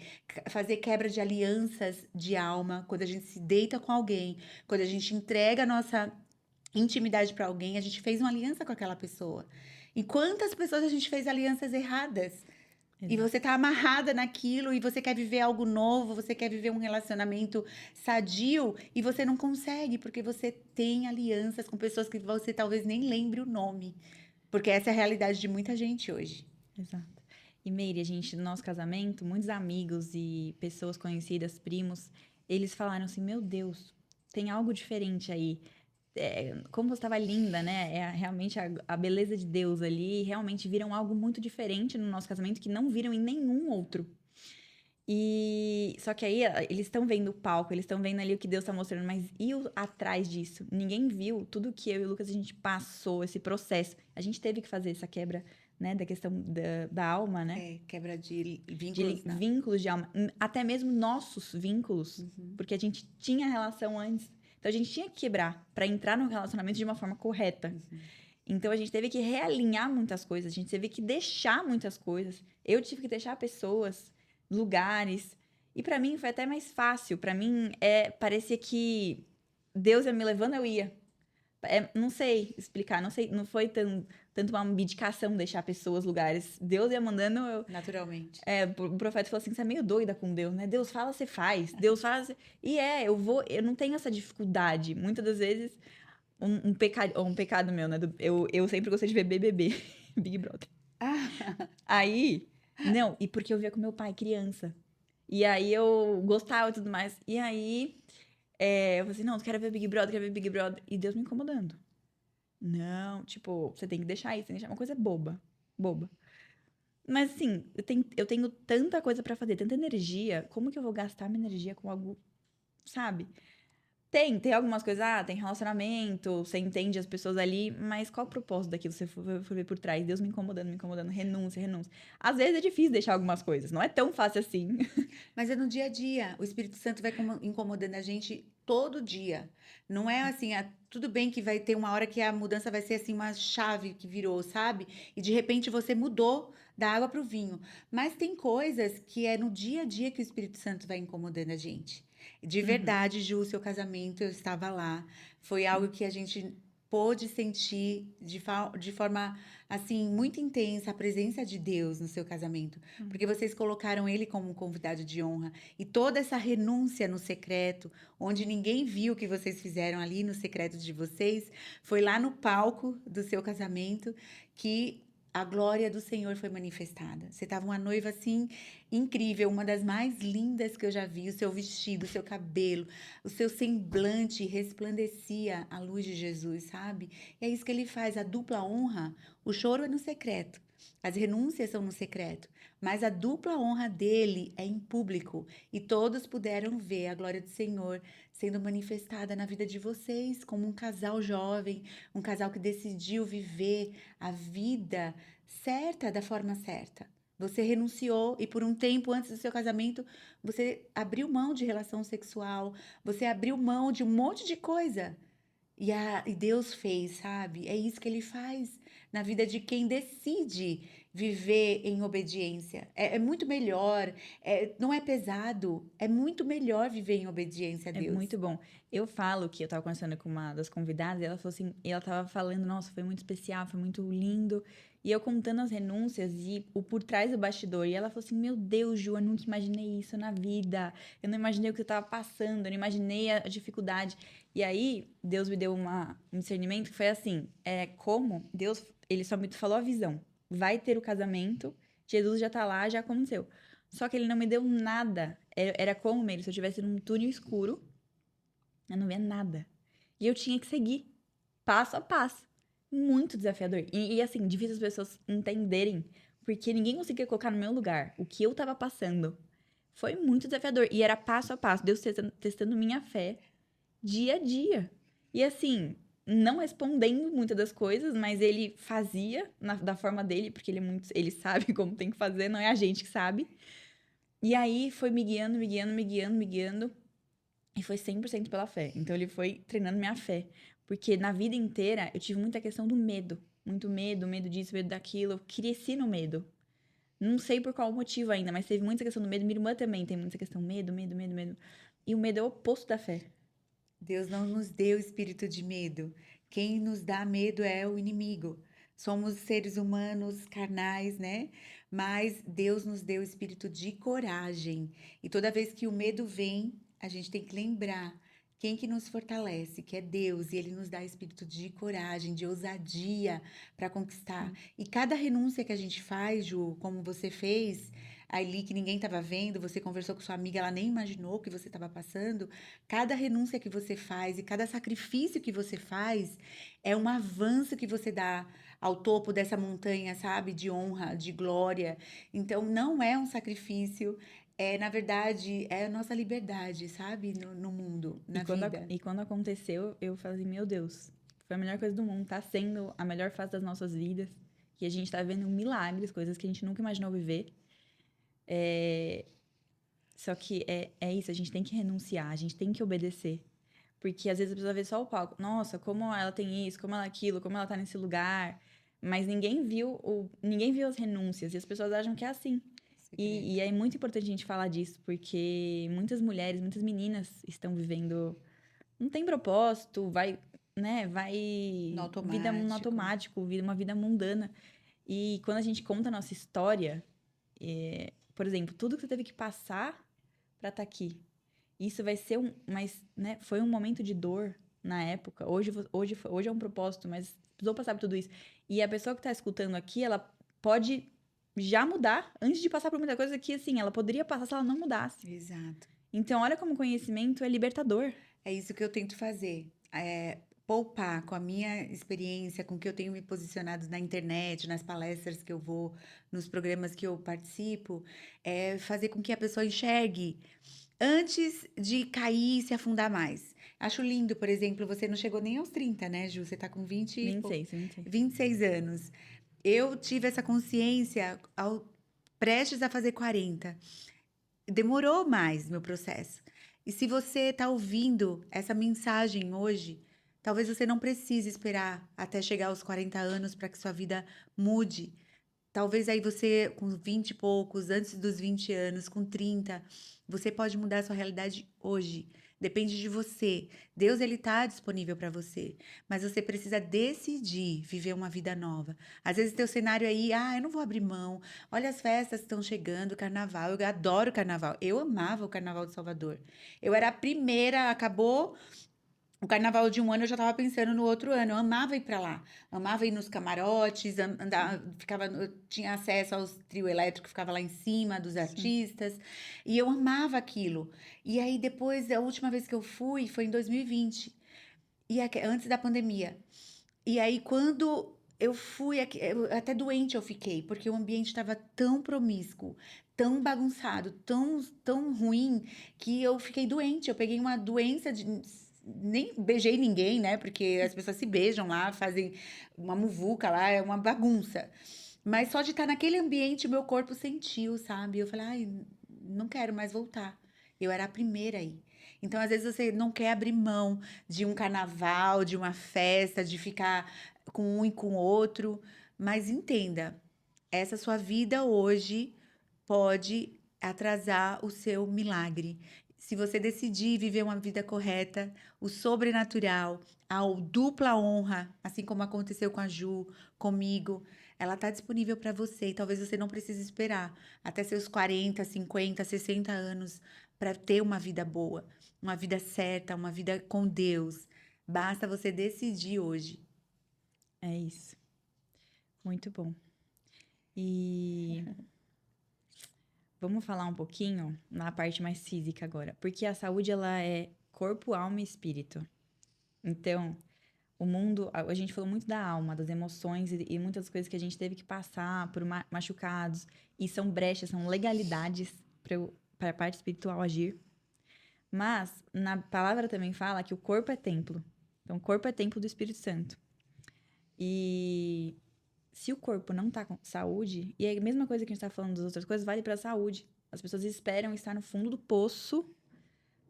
Fazer quebra de alianças de alma, quando a gente se deita com alguém, quando a gente entrega a nossa intimidade para alguém, a gente fez uma aliança com aquela pessoa. E quantas pessoas a gente fez alianças erradas? E você tá amarrada naquilo e você quer viver algo novo, você quer viver um relacionamento sadio e você não consegue porque você tem alianças com pessoas que você talvez nem lembre o nome. Porque essa é a realidade de muita gente hoje. Exato. E Meire, a gente, no nosso casamento, muitos amigos e pessoas conhecidas, primos, eles falaram assim: Meu Deus, tem algo diferente aí. Como você estava linda, né? Realmente a beleza de Deus ali. Realmente viram algo muito diferente no nosso casamento que não viram em nenhum outro. E só que aí eles estão vendo o palco, eles estão vendo ali o que Deus está mostrando, mas e atrás disso? Ninguém viu tudo que eu e o Lucas a gente passou, esse processo. A gente teve que fazer essa quebra, né, da questão da alma, né? Quebra de vínculos. Vínculos de alma, até mesmo nossos vínculos, porque a gente tinha relação antes. Então a gente tinha que quebrar para entrar no relacionamento de uma forma correta. Então a gente teve que realinhar muitas coisas, a gente teve que deixar muitas coisas. Eu tive que deixar pessoas, lugares. E pra mim foi até mais fácil. Pra mim parecia que Deus ia me levando, eu ia. Não sei explicar, não sei, não foi tanto uma abdicação deixar pessoas, lugares. Deus ia mandando eu. Naturalmente. O profeta falou assim: você é meio doida com Deus, né? Deus fala, você faz. Deus fala. E eu não tenho essa dificuldade. Muitas das vezes, um pecado meu, né? Eu sempre gostei de ver BBB, Big Brother. Aí, não, e porque eu via com meu pai criança. E aí eu gostava e tudo mais. E aí, eu falei assim: não, eu quero ver Big Brother, quero ver Big Brother. E Deus me incomodando. Não, tipo, você tem que deixar isso, tem que deixar uma coisa boba. Boba. Mas assim, eu tenho tanta coisa pra fazer, tanta energia. Como que eu vou gastar minha energia com algo, sabe? Tem algumas coisas, tem relacionamento, você entende as pessoas ali, mas qual o propósito daquilo? Você for ver por trás, Deus me incomodando, renúncia, renúncia. Às vezes é difícil deixar algumas coisas, não é tão fácil assim. Mas é no dia a dia. O Espírito Santo vai incomodando a gente todo dia. Não é assim, tudo bem que vai ter uma hora que a mudança vai ser assim, uma chave que virou, sabe? E de repente você mudou da água para o vinho. Mas tem coisas que é no dia a dia que o Espírito Santo vai incomodando a gente. De Uhum. verdade, Ju, o seu casamento, eu estava lá. Foi algo que a gente pôde sentir de forma assim muito intensa a presença de Deus no seu casamento, porque vocês colocaram ele como um convidado de honra e toda essa renúncia no secreto, onde ninguém viu o que vocês fizeram ali no secreto de vocês, foi lá no palco do seu casamento que a glória do Senhor foi manifestada. Você estava uma noiva assim incrível, uma das mais lindas que eu já vi. O seu vestido, o seu cabelo, o seu semblante resplandecia a luz de Jesus, sabe? E é isso que ele faz, a dupla honra. O choro é no secreto, as renúncias são no secreto, mas a dupla honra dele é em público e todos puderam ver a glória do Senhor sendo manifestada na vida de vocês, como um casal jovem, um casal que decidiu viver a vida certa da forma certa. Você renunciou e por um tempo antes do seu casamento, você abriu mão de relação sexual, você abriu mão de um monte de coisa. E Deus fez, sabe? É isso que ele faz na vida de quem decide viver em obediência. É muito melhor, não é pesado, é muito melhor viver em obediência a É Deus. muito bom. Eu falo que eu tava conversando com uma das convidadas e ela falou assim, e ela tava falando, nossa, foi muito especial, foi muito lindo. E eu contando as renúncias e o por trás do bastidor. E ela falou assim, meu Deus, Ju, eu nunca imaginei isso na vida. Eu não imaginei o que você tava passando, eu não imaginei a dificuldade. E aí, Deus me deu um discernimento que foi assim, como Deus, ele só me falou a visão. Vai ter o casamento, Jesus já tá lá, já aconteceu. Só que ele não me deu nada. Era como ele, se eu estivesse num túnel escuro, eu não via nada. E eu tinha que seguir, passo a passo. Muito desafiador. E assim, difícil as pessoas entenderem, porque ninguém conseguia colocar no meu lugar o que eu tava passando. Foi muito desafiador. E era passo a passo, Deus testando minha fé dia a dia. E assim, não respondendo muitas das coisas, mas ele fazia da forma dele, porque ele sabe como tem que fazer, não é a gente que sabe. E aí foi me guiando, me guiando, me guiando, me guiando. E foi 100% pela fé. Então ele foi treinando minha fé. Porque na vida inteira eu tive muita questão do medo. Muito medo, medo disso, medo daquilo. Eu cresci no medo. Não sei por qual motivo ainda, mas teve muita questão do medo. Minha irmã também tem muita questão medo, medo, medo, medo. E o medo é o oposto da fé. Deus não nos deu espírito de medo. Quem nos dá medo é o inimigo. Somos seres humanos carnais, né? Mas Deus nos deu espírito de coragem. E toda vez que o medo vem, a gente tem que lembrar quem que nos fortalece, que é Deus, e Ele nos dá espírito de coragem, de ousadia para conquistar. E cada renúncia que a gente faz, Ju, como você fez, ali que ninguém estava vendo, você conversou com sua amiga, ela nem imaginou o que você estava passando. Cada renúncia que você faz e cada sacrifício que você faz é um avanço que você dá ao topo dessa montanha, sabe? De honra, de glória. Então, não é um sacrifício, na verdade, é a nossa liberdade, sabe? No mundo, E na quando, vida. e quando aconteceu, eu falei, meu Deus, foi a melhor coisa do mundo. Tá sendo a melhor fase das nossas vidas. Que a gente tá vendo milagres, coisas que a gente nunca imaginou viver. Só que é isso, a gente tem que renunciar, a gente tem que obedecer. Porque às vezes a pessoa vê só o palco. Nossa, como ela tem isso, como ela aquilo, como ela tá nesse lugar. Mas ninguém viu as renúncias. E as pessoas acham que é assim. Secreto. E é muito importante a gente falar disso, porque muitas mulheres, muitas meninas estão vivendo. Não tem propósito, né? No Vida no automático. automático, uma vida mundana. E quando a gente conta a nossa história, por exemplo, tudo que você teve que passar pra estar aqui. Isso vai ser mas, né, foi um momento de dor na época. Hoje é um propósito, mas precisou passar por tudo isso. E a pessoa que tá escutando aqui, ela pode já mudar antes de passar por muita coisa que, assim, ela poderia passar se ela não mudasse. Exato. Então, olha como o conhecimento é libertador. É isso que eu tento fazer. Poupar com a minha experiência, com o que eu tenho me posicionado na internet, nas palestras que eu vou, nos programas que eu participo, é fazer com que a pessoa enxergue antes de cair e se afundar mais. Acho lindo, por exemplo, você não chegou nem aos 30, né, Ju? Você tá com 26. 26 anos. Eu tive essa consciência prestes a fazer 40. Demorou mais meu processo. E se você está ouvindo essa mensagem hoje, talvez você não precise esperar até chegar aos 40 anos para que sua vida mude. Talvez aí você, com 20 e poucos, antes dos 20 anos, com 30, você pode mudar a sua realidade hoje. Depende de você. Deus, ele tá disponível para você, mas você precisa decidir viver uma vida nova. Às vezes teu cenário aí, eu não vou abrir mão. Olha as festas que estão chegando, carnaval. Eu adoro carnaval. Eu amava o Carnaval de Salvador. Eu era a primeira, acabou o carnaval de um ano, eu já tava pensando no outro ano. Eu amava ir pra lá. Amava ir nos camarotes, andar, eu tinha acesso aos trio elétrico que ficava lá em cima dos Sim. artistas. E eu amava aquilo. E aí depois, a última vez que eu fui foi em 2020. Antes da pandemia. E aí quando eu fui, até doente eu fiquei, porque o ambiente estava tão promíscuo, tão bagunçado, tão ruim, que eu fiquei doente. Eu peguei uma doença de. Nem beijei ninguém, né? Porque as pessoas se beijam lá, fazem uma muvuca lá, é uma bagunça. Mas só de estar naquele ambiente, o meu corpo sentiu, sabe? Eu falei, ai, não quero mais voltar. Eu era a primeira aí. Então, às vezes, você não quer abrir mão de um carnaval, de uma festa, de ficar com um e com o outro. Mas entenda, essa sua vida hoje pode atrasar o seu milagre. Se você decidir viver uma vida correta, o sobrenatural, a dupla honra, assim como aconteceu com a Ju, comigo, ela está disponível para você e talvez você não precise esperar até seus 40, 50, 60 anos para ter uma vida boa, uma vida certa, uma vida com Deus. Basta você decidir hoje. É isso. Muito bom. E vamos falar um pouquinho na parte mais física agora. Porque a saúde, ela é corpo, alma e espírito. Então, o mundo, a gente falou muito da alma, das emoções e muitas coisas que a gente teve que passar por machucados. E são brechas, são legalidades para a parte espiritual agir. Mas, na palavra também fala que o corpo é templo. Então, o corpo é templo do Espírito Santo. E se o corpo não tá com saúde, e é a mesma coisa que a gente tá falando das outras coisas, vale pra saúde. As pessoas esperam estar no fundo do poço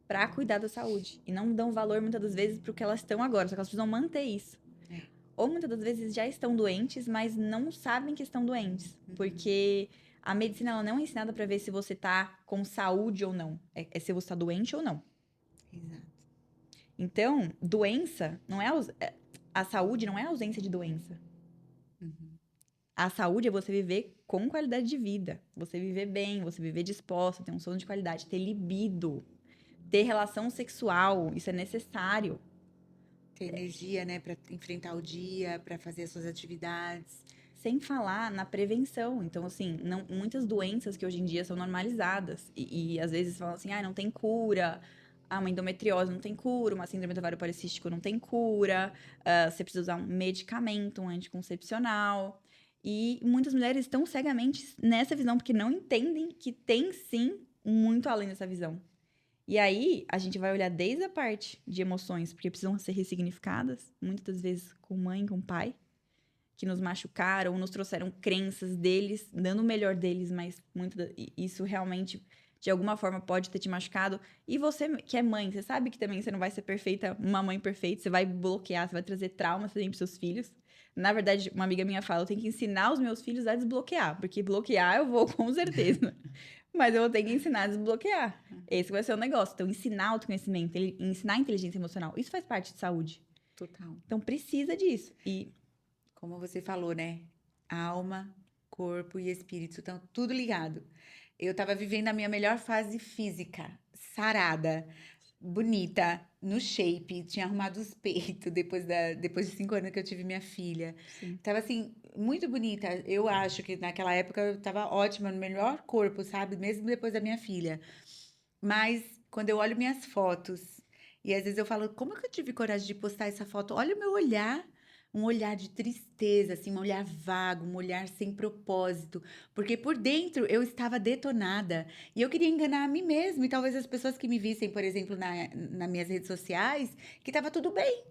pra cuidar da saúde. E não dão valor, muitas das vezes, pro que elas estão agora. Só que elas precisam manter isso. Ou muitas das vezes já estão doentes, mas não sabem que estão doentes. Porque a medicina, ela não é ensinada pra ver se você tá com saúde ou não. É se você tá doente ou não. Exato. Então, doença não é... A saúde não é a ausência de doença. Uhum. A saúde é você viver com qualidade de vida. Você viver bem, você viver disposta, ter um sono de qualidade, ter libido, ter relação sexual. Isso é necessário. Ter energia, né, para enfrentar o dia, para fazer as suas atividades. Sem falar na prevenção. Então, assim, muitas doenças que hoje em dia são normalizadas. E às vezes falam assim, não tem cura. Uma endometriose não tem cura, uma síndrome do ovário policístico não tem cura. Você precisa usar um medicamento, um anticoncepcional. E muitas mulheres estão cegamente nessa visão, porque não entendem que tem sim muito além dessa visão. E aí, a gente vai olhar desde a parte de emoções, porque precisam ser ressignificadas, muitas das vezes com mãe, com pai, que nos machucaram, nos trouxeram crenças deles, dando o melhor deles, mas isso realmente, de alguma forma, pode ter te machucado. E você que é mãe, você sabe que também você não vai ser perfeita, uma mãe perfeita, você vai bloquear, você vai trazer traumas também pros seus filhos. Na verdade, uma amiga minha fala, eu tenho que ensinar os meus filhos a desbloquear, porque bloquear eu vou com certeza. Mas eu vou ter que ensinar a desbloquear. Esse vai ser o negócio. Então, ensinar autoconhecimento, ensinar inteligência emocional, isso faz parte de saúde. Total. Então, precisa disso. E como você falou, né? Alma, corpo e espírito estão tudo ligado. Eu estava vivendo a minha melhor fase física, sarada, bonita, no shape, tinha arrumado os peitos depois de 5 anos que eu tive minha filha. sim. Tava assim, muito bonita. Eu acho que naquela época eu tava ótima, no melhor corpo, sabe? Mesmo depois da minha filha. Mas quando eu olho minhas fotos, e às vezes eu falo, como que eu tive coragem de postar essa foto? Olha o meu olhar, um olhar de tristeza, assim, um olhar vago, um olhar sem propósito, porque por dentro eu estava detonada e eu queria enganar a mim mesma e talvez as pessoas que me vissem, por exemplo, nas minhas redes sociais, que estava tudo bem.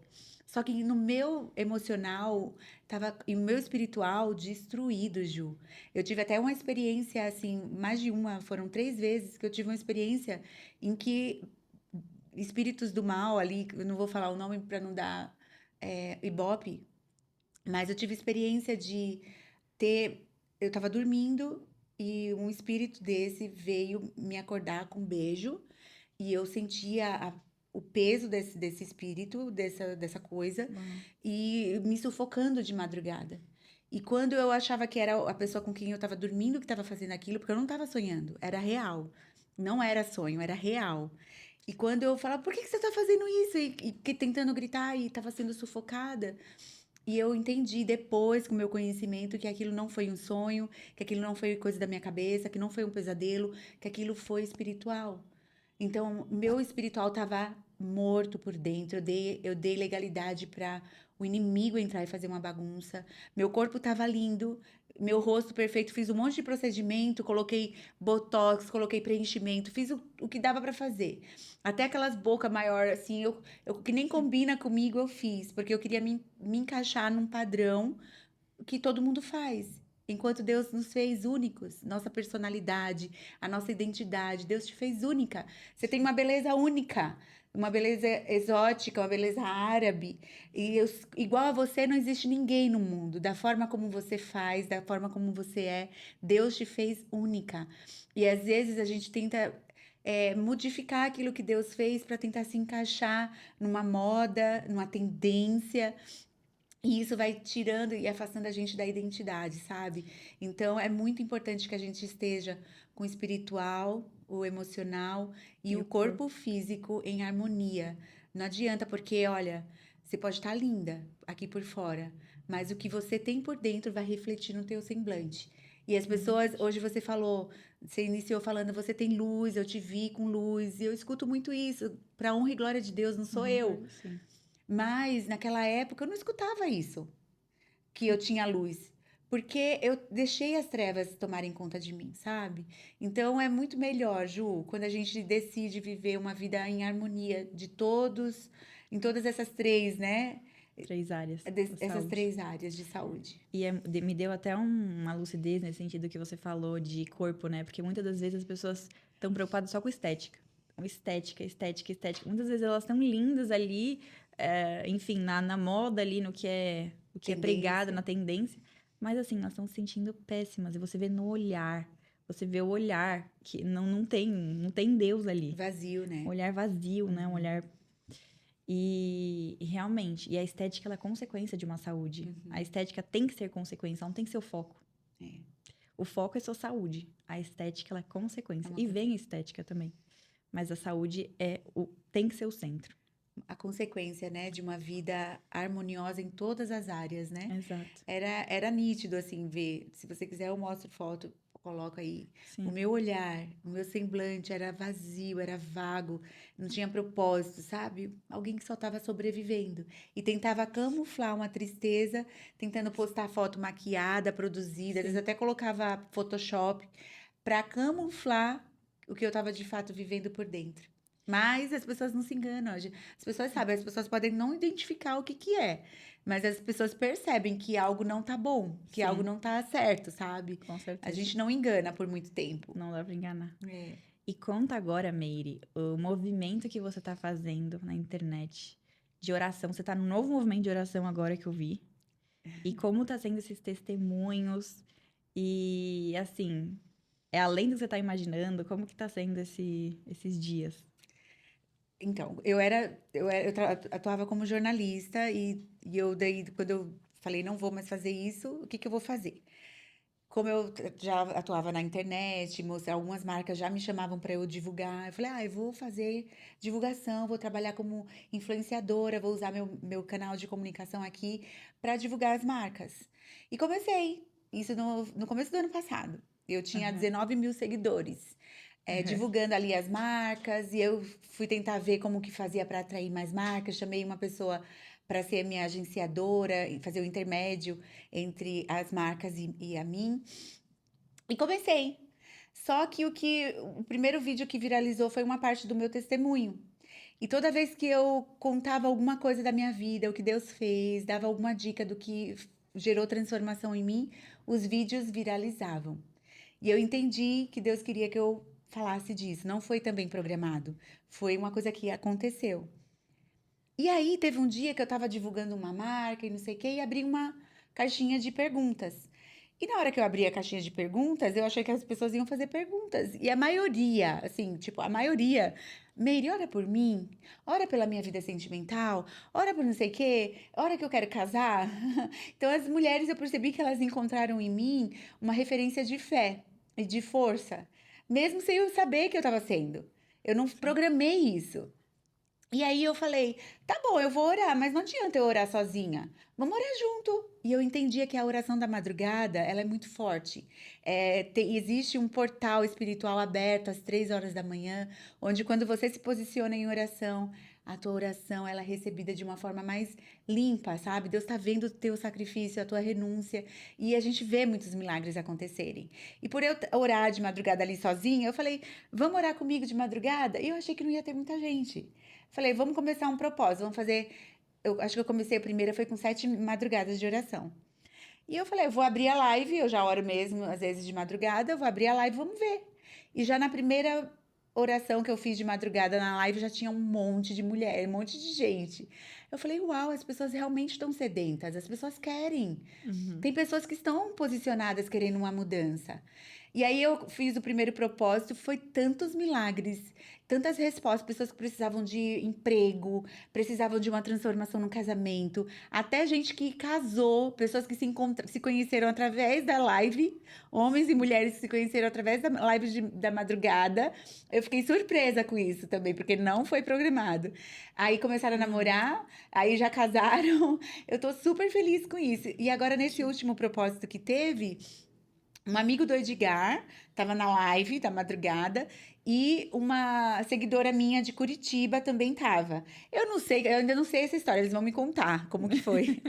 Só que no meu emocional tava, e o meu espiritual destruído, Ju. Eu tive até uma experiência, assim, mais de uma, foram 3 vezes que eu tive uma experiência em que espíritos do mal ali, eu não vou falar o nome para não dar ibope, mas eu tive experiência de ter. Eu tava dormindo e um espírito desse veio me acordar com um beijo e eu sentia o peso desse espírito, dessa coisa, e me sufocando de madrugada. E quando eu achava que era a pessoa com quem eu tava dormindo que tava fazendo aquilo, porque eu não tava sonhando, era real. Não era sonho, era real. E quando eu falava, por que você tá fazendo isso? E tentando gritar e tava sendo sufocada. E eu entendi depois, com o meu conhecimento, que aquilo não foi um sonho, que aquilo não foi coisa da minha cabeça, que não foi um pesadelo, que aquilo foi espiritual. Então, meu espiritual estava morto por dentro. Eu dei legalidade para o inimigo entrar e fazer uma bagunça. Meu corpo estava lindo, meu rosto perfeito. Fiz um monte de procedimento, coloquei botox, coloquei preenchimento, fiz o que dava para fazer. Até aquelas bocas maiores, assim, que nem combina comigo, eu fiz, porque eu queria me encaixar num padrão que todo mundo faz. Enquanto Deus nos fez únicos, nossa personalidade, a nossa identidade, Deus te fez única. Você tem uma beleza única, uma beleza exótica, uma beleza árabe. Igual a você, não existe ninguém no mundo. Da forma como você faz, da forma como você é, Deus te fez única. E às vezes a gente tenta modificar aquilo que Deus fez para tentar se encaixar numa moda, numa tendência. E isso vai tirando e afastando a gente da identidade, sabe? Então é muito importante que a gente esteja com o espiritual, o emocional e o corpo físico em harmonia. Não adianta, porque, olha, você pode estar linda aqui por fora, mas o que você tem por dentro vai refletir no teu semblante. E as pessoas, hoje você falou, você iniciou falando, você tem luz, eu te vi com luz, e eu escuto muito isso. Para honra e glória de Deus, não sou eu. Sim. Mas naquela época eu não escutava isso, que eu tinha luz, porque eu deixei as trevas tomarem conta de mim, sabe? Então é muito melhor, Ju, quando a gente decide viver uma vida em harmonia de todos, em todas essas três, né? 3 áreas da Essas saúde. 3 áreas de saúde. E me deu até uma lucidez nesse sentido que você falou de corpo, né? Porque muitas das vezes as pessoas estão preocupadas só com estética. Então, estética, estética, estética. Muitas vezes elas estão lindas ali, enfim, na moda ali, no que é pregado, Tendência. na tendência. Mas assim, elas estão se sentindo péssimas. E você vê no olhar. Você vê o olhar, que não tem Deus ali. Vazio, né? Um olhar vazio, né? Um olhar. E realmente, e a estética ela é consequência de uma saúde. A estética tem que ser consequência, não tem que ser o foco. É. O foco é sua saúde. A estética ela é consequência. É uma E vem a estética também. Mas a saúde tem que ser o centro. A consequência, né, de uma vida harmoniosa em todas as áreas, né? Exato. Era nítido, assim, ver. Se você quiser, eu mostro foto, coloco aí. Sim. O meu olhar, o meu semblante era vazio, era vago, não tinha propósito, sabe? Alguém que só estava sobrevivendo. E tentava camuflar uma tristeza, tentando postar foto maquiada, produzida. Às vezes até colocava Photoshop para camuflar o que eu estava de fato vivendo por dentro. Mas as pessoas não se enganam. As pessoas sabem, as pessoas podem não identificar o que que é. Mas as pessoas percebem que algo não tá bom, que Sim. algo não tá certo, sabe? Com certeza. A gente não engana por muito tempo. Não dá pra enganar. É. E conta agora, Meire, o movimento que você tá fazendo na internet de oração. Você tá num novo movimento de oração agora que eu vi. E como tá sendo esses testemunhos. E, assim, é além do que você tá imaginando. Como que tá sendo esses dias? Então, atuava como jornalista e eu daí, quando eu falei, não vou mais fazer isso, o que que eu vou fazer? Como eu já atuava na internet, algumas marcas já me chamavam para eu divulgar, eu falei, eu vou fazer divulgação, vou trabalhar como influenciadora, vou usar meu canal de comunicação aqui para divulgar as marcas. E comecei, isso no começo do ano passado. Eu tinha 19 mil seguidores. Divulgando ali as marcas, e eu fui tentar ver como que fazia para atrair mais marcas. Chamei uma pessoa para ser minha agenciadora e fazer o intermédio entre as marcas e a mim. E comecei. Só que o primeiro vídeo que viralizou foi uma parte do meu testemunho. E toda vez que eu contava alguma coisa da minha vida, o que Deus fez, dava alguma dica do que gerou transformação em mim, os vídeos viralizavam. E eu entendi que Deus queria que eu falasse disso. Não foi também programado. Foi uma coisa que aconteceu. E aí teve um dia que eu tava divulgando uma marca e não sei o quê, e abri uma caixinha de perguntas. E na hora que eu abri a caixinha de perguntas, eu achei que as pessoas iam fazer perguntas. E a maioria, assim, tipo, a maioria, Meire, ora por mim, ora pela minha vida sentimental, ora por não sei o quê, ora que eu quero casar. Então as mulheres, eu percebi que elas encontraram em mim uma referência de fé e de força, mesmo sem eu saber que eu estava sendo. Eu não programei isso. E aí eu falei, tá bom, eu vou orar, mas não adianta eu orar sozinha. Vamos orar junto. E eu entendia que a oração da madrugada, ela é muito forte. Existe um portal espiritual aberto às 3 horas da manhã, onde quando você se posiciona em oração, a tua oração ela é recebida de uma forma mais limpa, sabe? Deus está vendo o teu sacrifício, a tua renúncia, e a gente vê muitos milagres acontecerem. E por eu orar de madrugada ali sozinha, eu falei, vamos orar comigo de madrugada? E eu achei que não ia ter muita gente. Falei, vamos começar um propósito, vamos fazer. Eu acho que eu comecei a primeira, foi com 7 madrugadas de oração. E eu falei, eu vou abrir a live, eu já oro mesmo, às vezes de madrugada, eu vou abrir a live, vamos ver. E já na primeira oração que eu fiz de madrugada na live, já tinha um monte de mulher, um monte de gente. Eu falei, uau, as pessoas realmente estão sedentas, as pessoas querem. Tem pessoas que estão posicionadas querendo uma mudança. E aí eu fiz o primeiro propósito, foi tantos milagres, tantas respostas, pessoas que precisavam de emprego, precisavam de uma transformação no casamento, até gente que casou, pessoas que se conheceram através da live, homens e mulheres que se conheceram através da live da madrugada. Eu fiquei surpresa com isso também, porque não foi programado. Aí começaram a namorar, aí já casaram. Eu tô super feliz com isso. E agora, nesse último propósito que teve, um amigo do Edgar estava na live da madrugada e uma seguidora minha de Curitiba também estava. Eu não sei, eu ainda não sei essa história, eles vão me contar como que foi.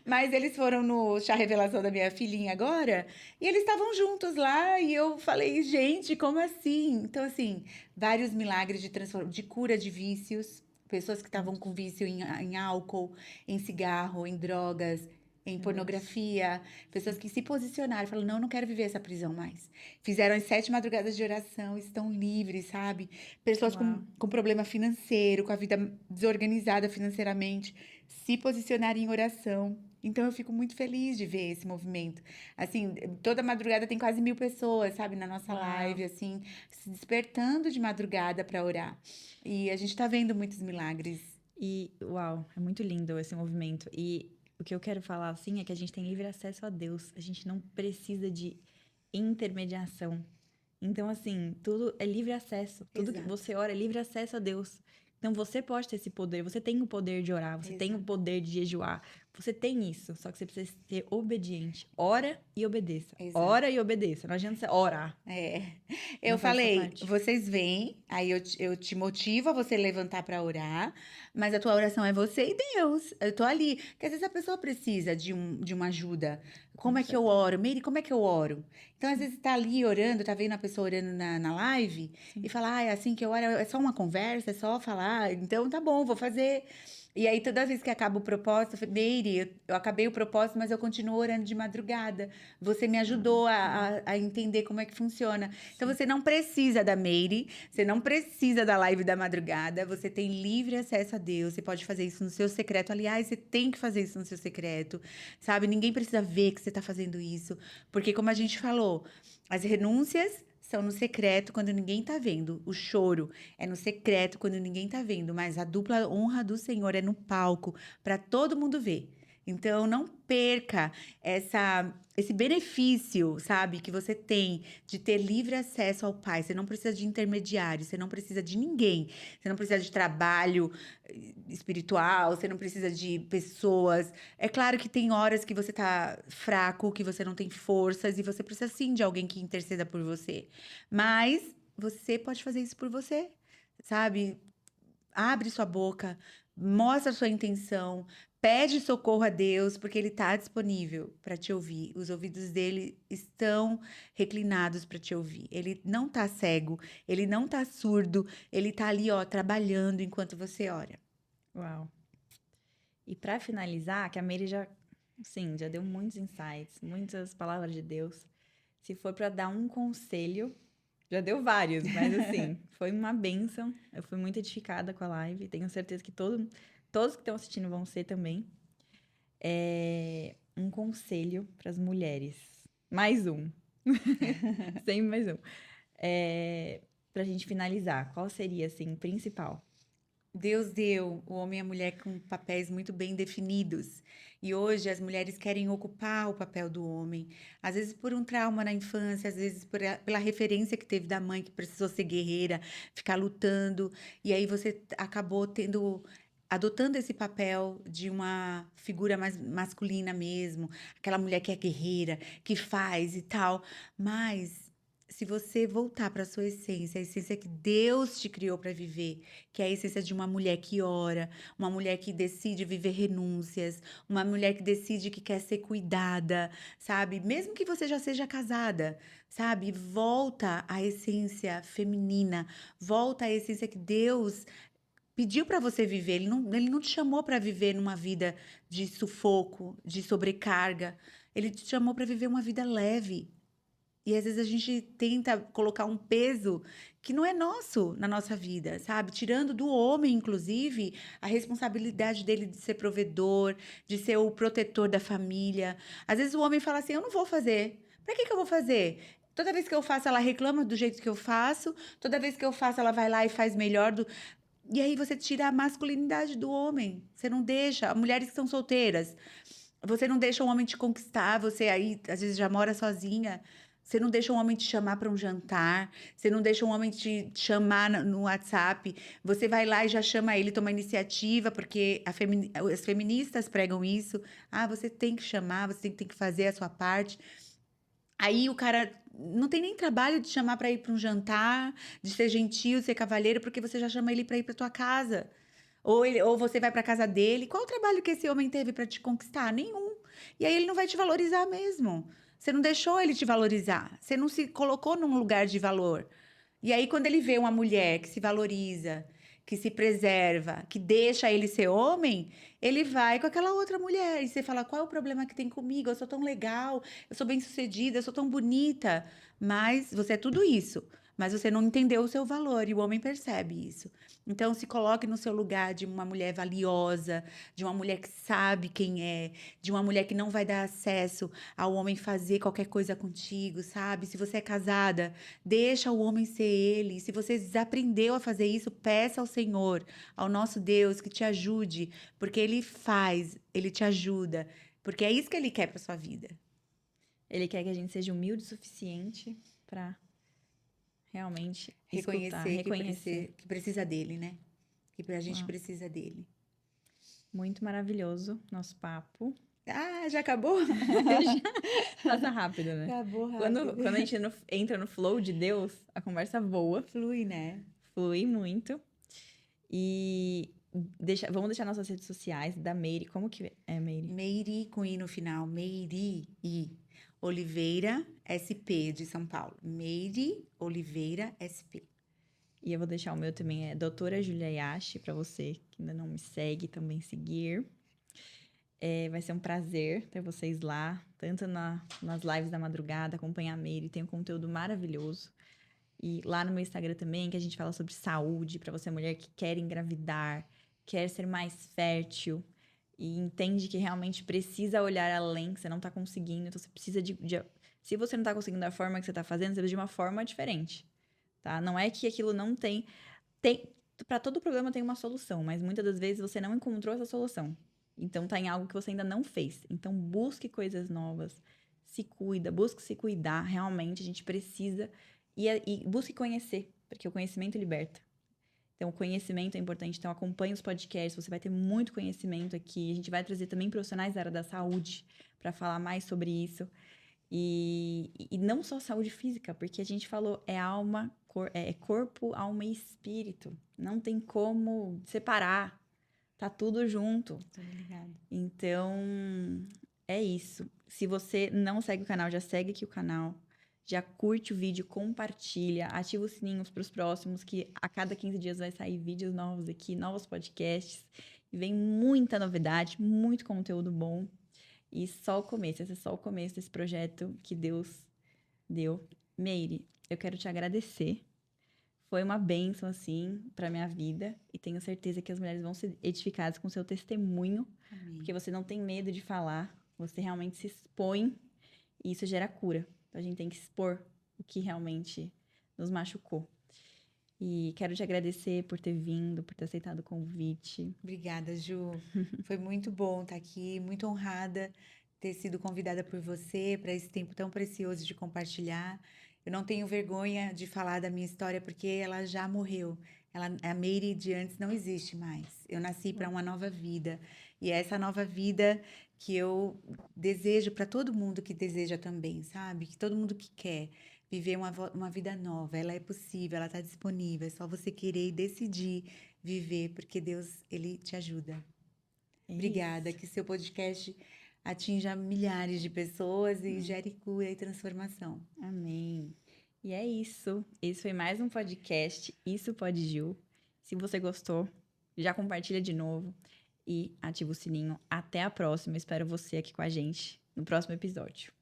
Mas eles foram no chá revelação da minha filhinha agora e eles estavam juntos lá e eu falei, gente, como assim? Então, assim, vários milagres de cura de vícios, pessoas que estavam com vício em álcool, em cigarro, em drogas, em pornografia, pessoas que se posicionaram, falaram, não quero viver essa prisão mais. Fizeram as 7 madrugadas de oração, estão livres, sabe? Pessoas com problema financeiro, com a vida desorganizada financeiramente, se posicionarem em oração. Então, eu fico muito feliz de ver esse movimento. Assim, toda madrugada tem quase 1.000 pessoas, sabe? Na nossa live, assim, se despertando de madrugada para orar. E a gente tá vendo muitos milagres. Uau, é muito lindo esse movimento. E o que eu quero falar, assim, é que a gente tem livre acesso a Deus. A gente não precisa de intermediação. Então, assim, tudo é livre acesso. Tudo que Exato. você ora é livre acesso a Deus. Então, você pode ter esse poder. Você tem o poder de orar. Você tem o Exato. poder de jejuar. Você tem isso. Só que você precisa ser obediente. Ora e obedeça. Exato. Ora e obedeça. Não adianta você orar. Eu Não faz essa falei, parte. vocês vêm, aí eu te motivo a você levantar para orar, mas a tua oração é você e Deus. Eu tô ali. Porque às vezes a pessoa precisa de uma ajuda. Como é que eu oro? Meire, como é que eu oro? Então, às vezes, tá ali orando, tá vendo a pessoa orando na live e fala, é assim que eu oro, é só uma conversa, é só falar. Então, tá bom, vou fazer. E aí, toda vez que acaba o propósito, eu falei, Meire, eu acabei o propósito, mas eu continuo orando de madrugada. Você me ajudou a entender como é que funciona. Então, você não precisa da Meire, você não precisa da live da madrugada, você tem livre acesso a Deus, você pode fazer isso no seu secreto. Aliás, você tem que fazer isso no seu secreto, sabe? Ninguém precisa ver que você está fazendo isso, porque como a gente falou, as renúncias são no secreto quando ninguém tá vendo. O choro é no secreto quando ninguém tá vendo, mas a dupla honra do Senhor é no palco para todo mundo ver. Então não perca esse benefício, sabe, que você tem de ter livre acesso ao Pai. Você não precisa de intermediário, você não precisa de ninguém. Você não precisa de trabalho espiritual, você não precisa de pessoas. É claro que tem horas que você tá fraco, que você não tem forças e você precisa sim de alguém que interceda por você. Mas você pode fazer isso por você, sabe? Abre sua boca, mostra sua intenção, pede socorro a Deus, porque Ele está disponível para te ouvir. Os ouvidos dele estão reclinados para te ouvir. Ele não está cego, ele não está surdo, ele está ali, ó, trabalhando enquanto você ora. Uau. E para finalizar, que a Meire já, sim, já deu muitos insights, muitas palavras de Deus. Se for para dar um conselho, já deu vários, mas assim, foi uma bênção. Eu fui muito edificada com a live. Tenho certeza que todos que estão assistindo vão ser também. Um conselho para as mulheres. Mais um. Sempre mais um. Para a gente finalizar, qual seria, assim, o principal? Deus deu o homem e a mulher com papéis muito bem definidos. E hoje as mulheres querem ocupar o papel do homem. Às vezes por um trauma na infância, às vezes pela referência que teve da mãe que precisou ser guerreira, ficar lutando. E aí você acabou adotando esse papel de uma figura mais masculina mesmo, aquela mulher que é guerreira, que faz e tal. Mas se você voltar para sua essência, a essência que Deus te criou para viver, que é a essência de uma mulher que ora, uma mulher que decide viver renúncias, uma mulher que decide que quer ser cuidada, sabe? Mesmo que você já seja casada, sabe? Volta à essência feminina, volta à essência que Deus pediu para você viver. Ele não te chamou para viver numa vida de sufoco, de sobrecarga. Ele te chamou para viver uma vida leve. E às vezes a gente tenta colocar um peso que não é nosso na nossa vida, sabe? Tirando do homem, inclusive, a responsabilidade dele de ser provedor, de ser o protetor da família. Às vezes o homem fala assim: eu não vou fazer. Para que eu vou fazer? Toda vez que eu faço, ela reclama do jeito que eu faço. Toda vez que eu faço, ela vai lá e faz melhor. E aí você tira a masculinidade do homem. Você não deixa. Mulheres que são solteiras, você não deixa o homem te conquistar. Você aí, às vezes, já mora sozinha. Você não deixa um homem te chamar para um jantar. Você não deixa um homem te chamar no WhatsApp. Você vai lá e já chama ele, toma iniciativa, porque as feministas pregam isso. Ah, você tem que chamar, você tem que fazer a sua parte. Aí o cara não tem nem trabalho de chamar para ir para um jantar, de ser gentil, ser cavalheiro, porque você já chama ele para ir para tua casa. Ou você vai para casa dele. Qual o trabalho que esse homem teve para te conquistar? Nenhum. E aí ele não vai te valorizar mesmo. Você não deixou ele te valorizar. Você não se colocou num lugar de valor. E aí, quando ele vê uma mulher que se valoriza, que se preserva, que deixa ele ser homem, ele vai com aquela outra mulher. E você fala: qual é o problema que tem comigo? Eu sou tão legal, eu sou bem-sucedida, eu sou tão bonita. Mas você é tudo isso. mas você não entendeu o seu valor e o homem percebe isso. Então, se coloque no seu lugar de uma mulher valiosa, de uma mulher que sabe quem é, de uma mulher que não vai dar acesso ao homem fazer qualquer coisa contigo, sabe? Se você é casada, deixa o homem ser ele. Se você desaprendeu a fazer isso, peça ao Senhor, ao nosso Deus, que te ajude, porque Ele faz, Ele te ajuda, porque é isso que Ele quer para sua vida. Ele quer que a gente seja humilde o suficiente pra realmente escutar, reconhecer. Que precisa dele, né? Que a gente Uau. precisa dele. Muito maravilhoso nosso papo. Ah, já acabou? Passa rápido, né? Acabou Quando rápido. a gente entra no flow de Deus, a conversa voa, Flui, né? flui muito. E vamos deixar nossas redes sociais da Meire. Como que é, Meire? Meiri com I no final. Meiri I. Oliveira SP de São Paulo. Meire Oliveira SP. E eu vou deixar o meu também, é doutora Julia Yashi, pra você que ainda não me segue, também seguir. Vai ser um prazer ter vocês lá, tanto nas lives da madrugada, acompanhar a Meire, tem um conteúdo maravilhoso. E lá no meu Instagram também, que a gente fala sobre saúde, pra você mulher que quer engravidar, quer ser mais fértil e entende que realmente precisa olhar além, que você não tá conseguindo, então você precisa se você não tá conseguindo da forma que você tá fazendo, você precisa de uma forma diferente, tá? Não é que aquilo não tem para todo problema tem uma solução, mas muitas das vezes você não encontrou essa solução. Então tá em algo que você ainda não fez. Então busque coisas novas, se cuida, busque se cuidar, realmente a gente precisa e busque conhecer, porque o conhecimento liberta. Então, o conhecimento é importante. Então, acompanhe os podcasts, você vai ter muito conhecimento aqui. A gente vai trazer também profissionais da área da saúde para falar mais sobre isso. E não só saúde física, porque a gente falou é alma, é corpo, alma e espírito. Não tem como separar. Tá tudo junto. Tudo ligado. Então, é isso. Se você não segue o canal, já segue aqui o canal. Já curte o vídeo, compartilha, ativa os sininhos para os próximos, que a cada 15 dias vai sair vídeos novos aqui, novos podcasts. E vem muita novidade, muito conteúdo bom. E só o começo, esse é só o começo desse projeto que Deus deu. Meire, eu quero te agradecer. Foi uma bênção, assim, para minha vida. E tenho certeza que as mulheres vão ser edificadas com seu testemunho. Amém. Porque você não tem medo de falar. Você realmente se expõe. E isso gera cura. Então, a gente tem que expor o que realmente nos machucou. E quero te agradecer por ter vindo, por ter aceitado o convite. Obrigada, Ju. Foi muito bom estar aqui, muito honrada ter sido convidada por você para esse tempo tão precioso de compartilhar. Eu não tenho vergonha de falar da minha história porque ela já morreu. A Meire de antes não existe mais. Eu nasci para uma nova vida. E é essa nova vida que eu desejo para todo mundo que deseja também, sabe? Que todo mundo que quer viver uma vida nova. Ela é possível, ela está disponível. É só você querer e decidir viver, porque Deus, Ele te ajuda. Obrigada. Isso. Que seu podcast atinja milhares de pessoas e gere cura e transformação. Amém. E é isso. Esse foi mais um podcast Isso Pode Gil. Se você gostou, já compartilha de novo e ativa o sininho. Até a próxima. Espero você aqui com a gente no próximo episódio.